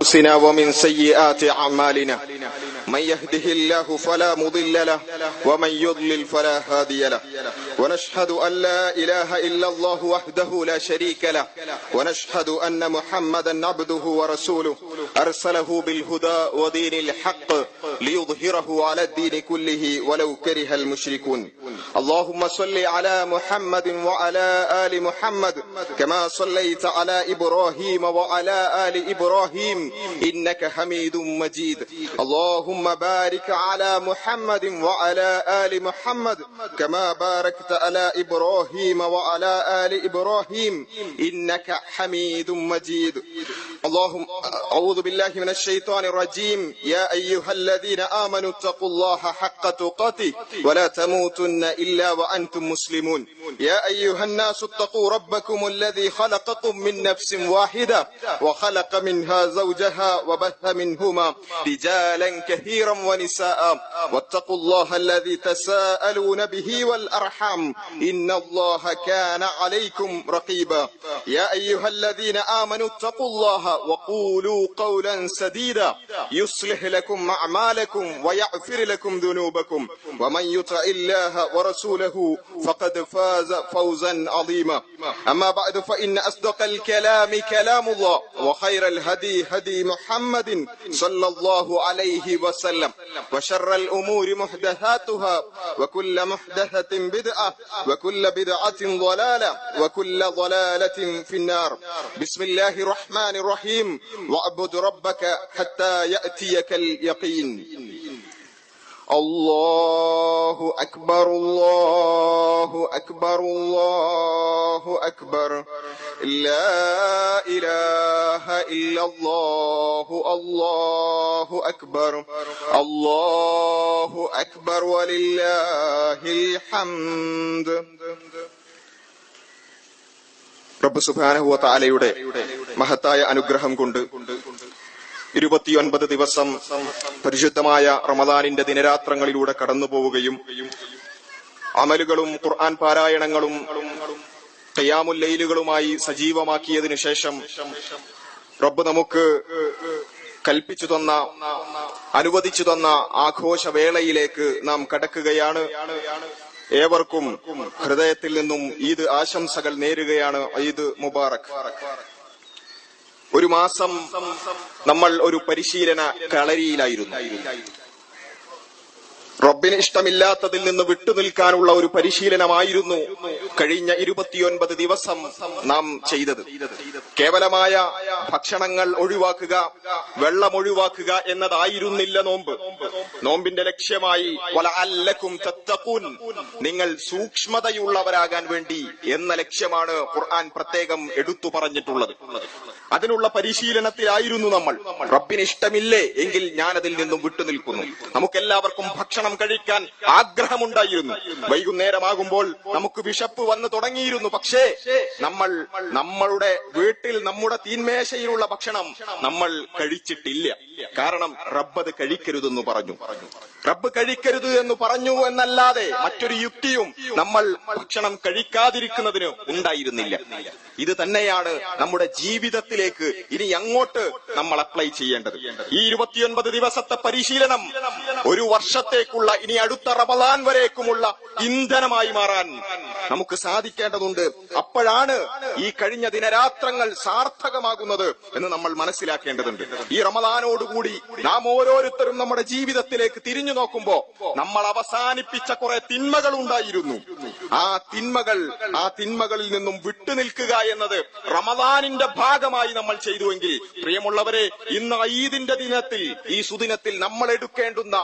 أنفسنا ومن سيئات أعمالنا من يهده الله فلا مضل له ومن يضلل فلا هادي له ونشهد أن لا إله إلا الله وحده لا شريك له ونشهد أن محمدا عبده ورسوله أرسله بالهدى ودين الحق ليظهره على الدين كله ولو كره المشركون اللهم صل على محمد وعلى آل محمد كما صليت على إبراهيم وعلى آل إبراهيم إنك حميد مجيد اللهم بارك على محمد وعلى آل محمد كما باركت على إبراهيم وعلى آل إبراهيم إنك حميد مجيد اللهم أعوذ بالله من الشيطان الرجيم يا أيها الذين آمنوا اتقوا الله حق تقاته ولا تموتن إلا وأنتم مسلمون يا أيها الناس اتقوا ربكم الذي خلقكم من نفس واحدة وخلق منها زوجها وبث منهما رجالا كثيرا ونساء واتقوا الله الذي تساءلون به والأرحام إن الله كان عليكم رقيبا يا أيها الذين آمنوا اتقوا الله وقولوا قولا سديدا يصلح لكم أعمالكم ويغفر لكم ذنوبكم ومن يطع الله ورسوله فقد فاز فوزا عظيما أما بعد فإن أصدق الكلام كلام الله وخير الهدي هدي محمد صلى الله عليه وسلم وشر الأمور محدثاتها وكل محدثة بدعة وكل بدعة ضلالة وكل ضلالة في النار بسم الله الرحمن الرحيم واعبد ربك حتى يأتيك اليقين الله أكبر الله أكبر الله أكبر لا إله إلا الله الله أكبر الله أكبر ولله الحمد റബ്ബ് സുബ്ഹാനഹു വ തആലയുടെ മഹത്തായ അനുഗ്രഹം കൊണ്ട് 29 ദിവസം പരിശുദ്ധമായ റമദാനിന്റെ ദിനരാത്രങ്ങളിലൂടെ കടന്നു പോവുകയും അമലുകളും ഖുർആൻ പാരായണങ്ങളും ഖിയാമുൽ ലൈലുകളുമായി സജീവമാക്കിയതിനു ശേഷം റബ്ബ് നമുക്ക് കൽപ്പിച്ചു തന്ന അനുവദിച്ചു തന്ന ആഘോഷവേളയിലേക്ക് നാം കടക്കുകയാണ്. ഏവർക്കും ഹൃദയത്തിൽ നിന്നും ഈദ് ആശംസകൾ നേരുകയാണ്. ഈദ് മുബാറക്. ഒരു മാസം നമ്മൾ ഒരു പരിശീലന കളരിയിലായിരുന്നു. റബ്ബിന് ഇഷ്ടമില്ലാത്തതിൽ നിന്ന് വിട്ടുനിൽക്കാനുള്ള ഒരു പരിശീലനമായിരുന്നു കഴിഞ്ഞ 29 ദിവസം നാം ചെയ്തത്. കേവലമായ ഭക്ഷണങ്ങൾ ഒഴിവാക്കുക, വെള്ളം ഒഴിവാക്കുക എന്നതായിരുന്നില്ല നോമ്പ്. നോമ്പിന്റെ ലക്ഷ്യമായി വലഅല്ലക്കും തത്തഖൂൻ, നിങ്ങൾ സൂക്ഷ്മതയുള്ളവരാകാൻ വേണ്ടി എന്ന ലക്ഷ്യമാണ് ഖുർആൻ പ്രത്യേകം എടുത്തു പറഞ്ഞിട്ടുള്ളത്. അതിനുള്ള പരിശീലനത്തിലായിരുന്നു നമ്മൾ. റബ്ബിന് ഇഷ്ടമില്ലേ എങ്കിൽ ഞാൻ അതിൽ നിന്നും വിട്ടുനിൽക്കുന്നു. നമുക്കെല്ലാവർക്കും ഭക്ഷണം കഴിക്കാൻ ആഗ്രഹമുണ്ടായിരുന്നു. വൈകുന്നേരമാകുമ്പോൾ നമുക്ക് വിശപ്പ് വന്നു തുടങ്ങിയിരുന്നു. പക്ഷേ നമ്മൾ നമ്മളുടെ വീട്ടിൽ നമ്മുടെ തീന്മേശയിലുള്ള ഭക്ഷണം നമ്മൾ കഴിച്ചിട്ടില്ല. കാരണം റബ്ബ് അത് കഴിക്കരുതെന്ന് പറഞ്ഞു. റബ്ബ് കഴിക്കരുത് എന്ന് പറഞ്ഞു എന്നല്ലാതെ മറ്റൊരു യുക്തിയും നമ്മൾ ഭക്ഷണം കഴിക്കാതിരിക്കുന്നതിന് ഉണ്ടായിരുന്നില്ല. ഇത് തന്നെയാണ് നമ്മുടെ ജീവിതത്തിലേക്ക് ഇനി അങ്ങോട്ട് നമ്മൾ അപ്ലൈ ചെയ്യേണ്ടത്. ഈ 29 ദിവസത്തെ പരിശീലനം ഒരു വർഷത്തേക്കുള്ള, ഇനി അടുത്ത റമദാൻ വരേക്കുമുള്ള ഇന്ധനമായി മാറാൻ നമുക്ക് സാധിക്കേണ്ടതുണ്ട്. അപ്പോഴാണ് ഈ കഴിഞ്ഞ ദിനരാത്രങ്ങൾ സാർത്ഥകമാകുന്നത് എന്ന് നമ്മൾ മനസ്സിലാക്കേണ്ടതുണ്ട്. ഈ റമദാനോടുകൂടി നാം ഓരോരുത്തരും നമ്മുടെ ജീവിതത്തിലേക്ക് തിരിഞ്ഞു നോക്കുമ്പോ നമ്മൾ അവസാനിപ്പിച്ച കുറെ തിന്മകൾ ഉണ്ടായിരുന്നു. ആ തിന്മകളിൽ നിന്നും വിട്ടുനിൽക്കുക എന്നത് റമദാനിന്റെ ഭാഗമായി നമ്മൾ ചെയ്തുവെങ്കിൽ, പ്രിയമുള്ളവരെ, ഇന്ന് ഈദിന്റെ ദിനത്തിൽ, ഈ സുദിനത്തിൽ നമ്മൾ എടുക്കേണ്ടുന്ന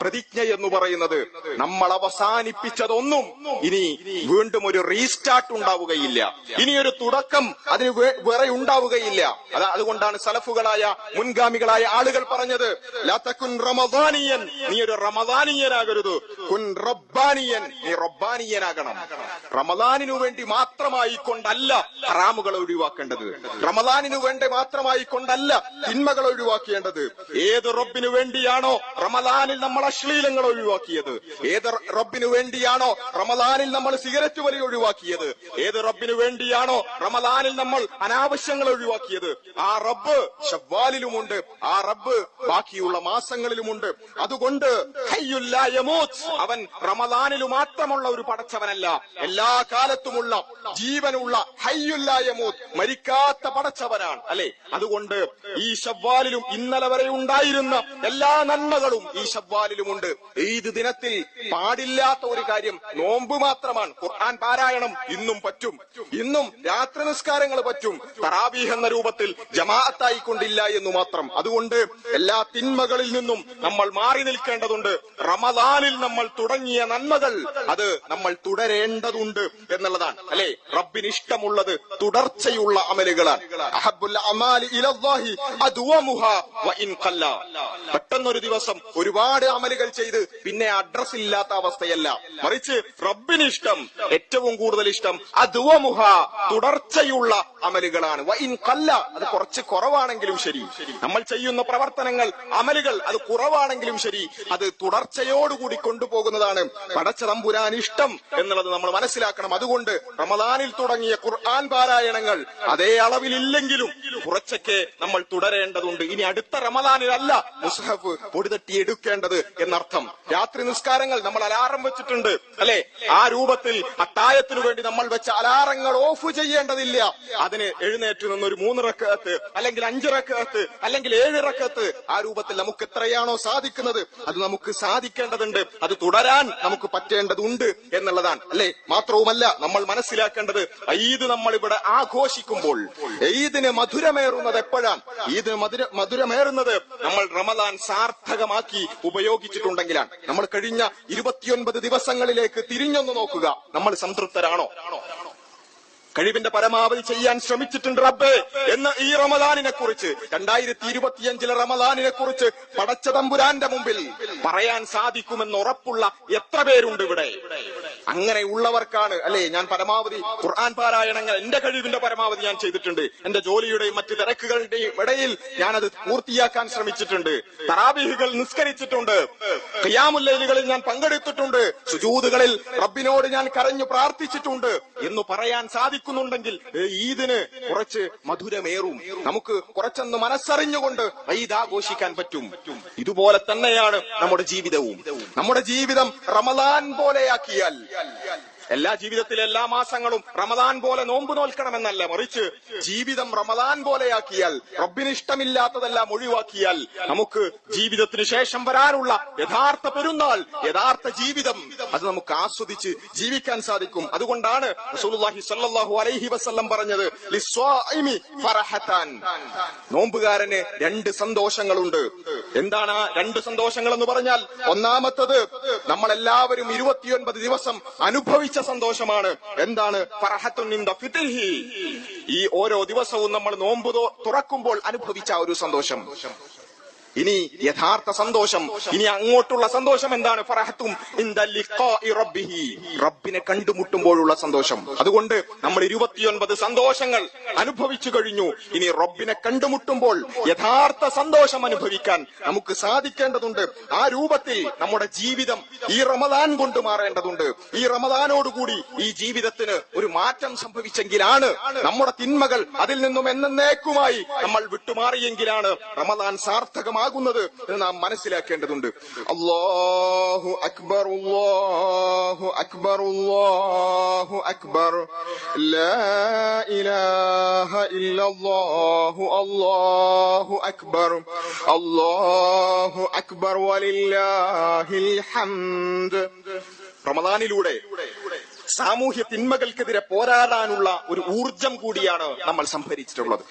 പ്രതിജ്ഞ എന്ന് പറയുന്നത്, നമ്മൾ അവസാനിപ്പിച്ചതൊന്നും ഇനി വീണ്ടും ഒരു റീസ്റ്റാർട്ട് ഉണ്ടാവുകയില്ല, ഇനിയൊരു തുടക്കം അതിന് വേറെ ഉണ്ടാവുകയില്ല. അതുകൊണ്ടാണ് സലഫുകളായ മുൻഗാമികളായ ആളുകൾ പറഞ്ഞത്, ലാ തകുൻ റമദാനിയൻ, നീ ഒരു റമദാനിയനാകരുത്, കുൻ റബ്ബാനിയൻ, നീ റബ്ബാനിയനാകണം. റമദാനിനു വേണ്ടി മാത്രമായി കൊണ്ടല്ല ഹറാമുകൾ ഒഴിവാക്കേണ്ടത്, റമദാനിനു വേണ്ടി മാത്രമായി കൊണ്ടല്ല തിന്മകൾ ഒഴിവാക്കേണ്ടത്. ഏത് റബ്ബിനു വേണ്ടിയാണോ റമദാനിൽ നമ്മൾ അശ്ലീലങ്ങൾ ഒഴിവാക്കിയത്, ഏത് റബ്ബിനു വേണ്ടിയാണോ റമദാനിൽ നമ്മൾ സിഗരറ്റ് വലി ഒഴിവാക്കിയത്, ഏത് റബ്ബിനു വേണ്ടിയാണോ റമദാനിൽ നമ്മൾ അനാവശ്യങ്ങൾ ഒഴിവാക്കിയത്, ആ റബ്ബ് ശവ്വാലിലുമുണ്ട്, ആ റബ്ബ് ബാക്കിയുള്ള മാസങ്ങളിലുമുണ്ട്. അതുകൊണ്ട് ഹയ്യുൽ ലാ യമൂത്ത്, അവൻ റമദാനിലു മാത്രമുള്ള ഒരു പടച്ചവനല്ല, എല്ലാ കാലത്തുമുള്ള ജീവനുള്ള ഹയ്യുൽ ലാ യമൂത്ത്, മരിക്കാത്ത പടച്ചവനാണ് അല്ലെ. അതുകൊണ്ട് ഈ ശവ്വാലിലും ഇന്നലെ വരെ ഉണ്ടായിരുന്ന എല്ലാ നന്മകളും ഈ ശവ്വാലിലുമുണ്ട്. ഈദ് ദിനത്തിൽ പാടില്ലാത്ത ഒരു കാര്യം നോമ്പ് മാത്രമാണ്. ഖുർആൻ പാരായണം ഇന്നും പറ്റും, ഇന്നും രാത്രി നിസ്കാരങ്ങൾ പറ്റും, തറാവീഹ് എന്ന രൂപത്തിൽ ജമാഅത്തായിക്കൊണ്ടില്ല എന്ന് മാത്രം. അതുകൊണ്ട് എല്ലാ തിന്മകളിൽ നിന്നും നമ്മൾ മാറി നിൽക്കേണ്ടതുണ്ട്. റമദാനിൽ നമ്മൾ തുടങ്ങിയ നന്മകൾ അത് നമ്മൾ തുടരേണ്ടതുണ്ട് എന്നുള്ളതാണ് അല്ലെ. റബ്ബിന് ഇഷ്ടമുള്ളത് തുടർച്ചയുള്ള അമലുകളാണ്. അഹബ്ബുൽ അമാലി ഇലല്ലാഹി അദ്വമുഹാ വഇൻ ഖല്ല. പെട്ടെന്നൊരു ദിവസം ഒരുപാട് അമലുകൾ ചെയ്ത് പിന്നെ അഡ്രസ് ഇല്ലാത്ത അവസ്ഥയല്ല, മറിച്ച് റബ്ബിന് ഇഷ്ടം, ഏറ്റവും കൂടുതൽ ഇഷ്ടം അദ്വമുഹാ, തുടർച്ചയുള്ള അമലുകളാണ്. വഇൻ ഖല്ല, അത് കുറച്ച് കുറവാണെങ്കിലും ശരി, നമ്മൾ ചെയ്യുന്ന പ്രവർത്തനങ്ങൾ അമലുകൾ അത് കുറവാണെങ്കിലും ശരി, അത് തുടർച്ചയോടുകൂടി കൊണ്ടുപോകുന്നതാണ് പടച്ച തമ്പുരാൻ ഇഷ്ടം എന്നുള്ളത് നമ്മൾ മനസ്സിലാക്കണം. അതുകൊണ്ട് റമദാനിൽ തുടങ്ങിയ ഖുർആൻ പാരായണങ്ങൾ അതേ അളവിലില്ലെങ്കിലും കുറച്ചൊക്കെ നമ്മൾ തുടരേണ്ടതുണ്ട്. ഇനി അടുത്ത റമദാനിലല്ല മുസ്ഹഫ് പൊടിതട്ടി എടുക്കേണ്ടത് എന്നർത്ഥം. രാത്രി നിസ്കാരങ്ങൾ നമ്മൾ അലാറം വെച്ചിട്ടുണ്ട് അല്ലെ, ആ രൂപത്തിൽ അത്തായത്തിനു വേണ്ടി നമ്മൾ വെച്ച അലാറങ്ങൾ ഓഫ് ചെയ്യേണ്ടതില്ല. അതിന് എഴുന്നേറ്റ് നിന്നൊരു 3 റക്അത്ത് അല്ലെങ്കിൽ 5 റക്അത്ത് അല്ലെങ്കിൽ 7 റക്അത്ത്, ആ രൂപത്തിൽ നമുക്ക് എത്രയാണോ സാധിക്കുന്നത് അത് നമുക്ക് സാധിക്കേണ്ടതുണ്ട്, അത് തുടരാൻ നമുക്ക് പറ്റേണ്ടതുണ്ട് എന്നുള്ളതാണ് അല്ലെ. മാത്രവുമല്ല നമ്മൾ മനസ്സിലാക്കേണ്ടത്, ഈദ് നമ്മൾ ഇവിടെ ആഘോഷിക്കുമ്പോൾ ഈദിന് മധുരമേറുന്നത് എപ്പോഴാണ്? ഈദിന് മധുരമേറുന്നത് നമ്മൾ റമദാൻ സാർത്ഥകമാക്കി ഉപയോഗിച്ചിട്ടുണ്ടെങ്കിലാണ്. നമ്മൾ കഴിഞ്ഞ 29 ദിവസങ്ങളിലേക്ക് തിരിഞ്ഞൊന്ന് നോക്കുക, നമ്മൾ സംതൃപ്തരാണോ? കഴിവിന്റെ പരമാവധി ചെയ്യാൻ ശ്രമിച്ചിട്ടുണ്ട് റബ്ബേ എന്ന് ഈ റമദാനിനെ കുറിച്ച്, 2025 റമദാനിനെ കുറിച്ച് പടച്ച തമ്പുരാന്റെ മുമ്പിൽ പറയാൻ സാധിക്കുമെന്ന് ഉറപ്പുള്ള എത്ര പേരുണ്ട് ഇവിടെ? അങ്ങനെ ഉള്ളവർക്കാണ് അല്ലെ ഞാൻ പരമാവധി ഖുർആൻ പാരായണങ്ങൾ എന്റെ കഴിവിന്റെ പരമാവധി ഞാൻ ചെയ്തിട്ടുണ്ട്. എന്റെ ജോലിയുടെയും മറ്റ് തിരക്കുകളുടെയും ഇടയിൽ ഞാനത് പൂർത്തിയാക്കാൻ ശ്രമിച്ചിട്ടുണ്ട്. തറാവീഹുകൾ നിസ്കരിച്ചിട്ടുണ്ട്, ഖിയാമുൽ ലൈലുകളിൽ ഞാൻ പങ്കെടുത്തിട്ടുണ്ട്, സുജൂദുകളിൽ റബ്ബിനോട് ഞാൻ കരഞ്ഞു പ്രാർത്ഥിച്ചിട്ടുണ്ട് എന്ന് പറയാൻ സാധിക്കുന്നുണ്ടെങ്കിൽ ഈദിന് കുറച്ച് മധുരമേറും, നമുക്ക് കുറച്ചൊന്ന് മനസ്സറിഞ്ഞുകൊണ്ട് ഈദ് ആഘോഷിക്കാൻ പറ്റും. ഇതുപോലെ തന്നെയാണ് നമ്മുടെ ജീവിതവും. നമ്മുടെ ജീവിതം റമദാൻ പോലെയാക്കിയാൽ, എല്ലാ ജീവിതത്തിലെ എല്ലാ മാസങ്ങളും റമദാൻ പോലെ നോമ്പ് നോൽക്കണമെന്നല്ല, മറിച്ച് ജീവിതം റമദാൻ പോലെയാക്കിയാൽ, റബ്ബിന് ഇഷ്ടമില്ലാത്തതെല്ലാം ഒഴിവാക്കിയാൽ നമുക്ക് ജീവിതത്തിന് ശേഷം വരാനുള്ള യഥാർത്ഥ പെരുന്നാൾ, യഥാർത്ഥ ജീവിതം അത് നമുക്ക് ആസ്വദിച്ച് ജീവിക്കാൻ സാധിക്കും. അതുകൊണ്ടാണ് റസൂലുള്ളാഹി സ്വല്ലല്ലാഹു അലൈഹി വസല്ലം പറഞ്ഞത്, ലിസ്വാഇമി ഫറഹത്താൻ, നോമ്പുകാരന് 2 സന്തോഷങ്ങളുണ്ട്. എന്താണ് ആ 2 സന്തോഷങ്ങൾ എന്ന് പറഞ്ഞാൽ? ഒന്നാമത്തത് നമ്മളെല്ലാവരും 29 ദിവസം അനുഭവിച്ച സന്തോഷമാണ്. എന്താണ്? ഫറഹത്തുൻ ഇൻദ ഫിത്രിഹി, ഈ ഓരോ ദിവസവും നമ്മൾ നോമ്പ് തുറക്കുമ്പോൾ അനുഭവിച്ച ഒരു സന്തോഷം. ഇനി യഥാർത്ഥ സന്തോഷം, ഇനി അങ്ങോട്ടുള്ള സന്തോഷം എന്താണ്? ഫറഹത്തും ഇൻദ ലിഖാഇ റബ്ബിഹി, റബ്ബിനെ കണ്ടുമുട്ടുമ്പോഴുള്ള സന്തോഷം. അതുകൊണ്ട് നമ്മൾ 29 സന്തോഷങ്ങൾ അനുഭവിച്ചു കഴിഞ്ഞു. ഇനി റബ്ബിനെ കണ്ടുമുട്ടുമ്പോൾ യഥാർത്ഥ സന്തോഷം അനുഭവിക്കാൻ നമുക്ക് സാധിക്കേണ്ടതുണ്ട്. ആ രൂപത്തിൽ നമ്മുടെ ജീവിതം ഈ റമദാൻ കൊണ്ട് മാറേണ്ടതുണ്ട്. ഈ റമദാനോടുകൂടി ഈ ജീവിതത്തിന് ഒരു മാറ്റം സംഭവിച്ചെങ്കിലാണ്, നമ്മുടെ തിന്മകൾ അതിൽ നിന്നും എന്നേക്കുമായി നമ്മൾ വിട്ടുമാറിയെങ്കിലാണ് റമദാൻ സാർത്ഥകമാകുന്നത് എന്ന് നാം മനസ്സിലാക്കേണ്ടതുണ്ട്. അല്ലാഹു അക്ബർ, അല്ലാഹു അക്ബർ, അല്ലാഹു അക്ബർ, ലാ ഇലാഹ ഇല്ലല്ലാഹു, അല്ലാഹു അക്ബർ, അല്ലാഹു അക്ബർ വലില്ലാഹിൽ ഹംദ്. റമദാനിലൂടെ സാമൂഹ്യ തിന്മകൾക്കെതിരെ പോരാടാനുള്ള ഒരു ഊർജം കൂടിയാണ് നമ്മൾ സംഭരിച്ചിട്ടുള്ളത്.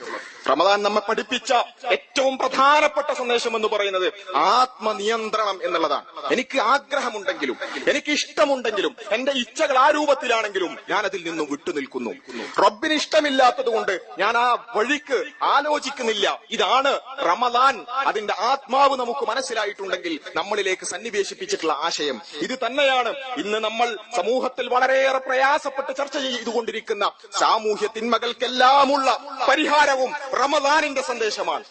റമദാൻ നമ്മെ പഠിപ്പിച്ച ഏറ്റവും പ്രധാനപ്പെട്ട സന്ദേശം എന്ന് പറയുന്നത് ആത്മനിയന്ത്രണം എന്നുള്ളതാണ്. എനിക്ക് ആഗ്രഹമുണ്ടെങ്കിലും എനിക്ക് ഇഷ്ടമുണ്ടെങ്കിലും എന്റെ ഇച്ഛകൾ ആ രൂപത്തിലാണെങ്കിലും ഞാൻ അതിൽ നിന്നും വിട്ടുനിൽക്കുന്നു. റബ്ബിന് ഇഷ്ടമില്ലാത്തത് കൊണ്ട് ഞാൻ ആ വഴിക്ക് ആലോചിക്കുന്നില്ല. ഇതാണ് റമദാൻ. അതിന്റെ ആത്മാവ് നമുക്ക് മനസ്സിലായിട്ടുണ്ടെങ്കിൽ നമ്മളിലേക്ക് സന്നിവേശിപ്പിച്ചിട്ടുള്ള ആശയം ഇത് തന്നെയാണ്. ഇന്ന് നമ്മൾ സമൂഹത്തിൽ വളരെയേറെ പ്രയാസപ്പെട്ട് ചർച്ച ചെയ്തുകൊണ്ടിരിക്കുന്ന സാമൂഹ്യ തിന്മകൾക്കെല്ലാമുള്ള പരിഹാരവും റമദാനിന്റെ സന്ദേശമാണ്,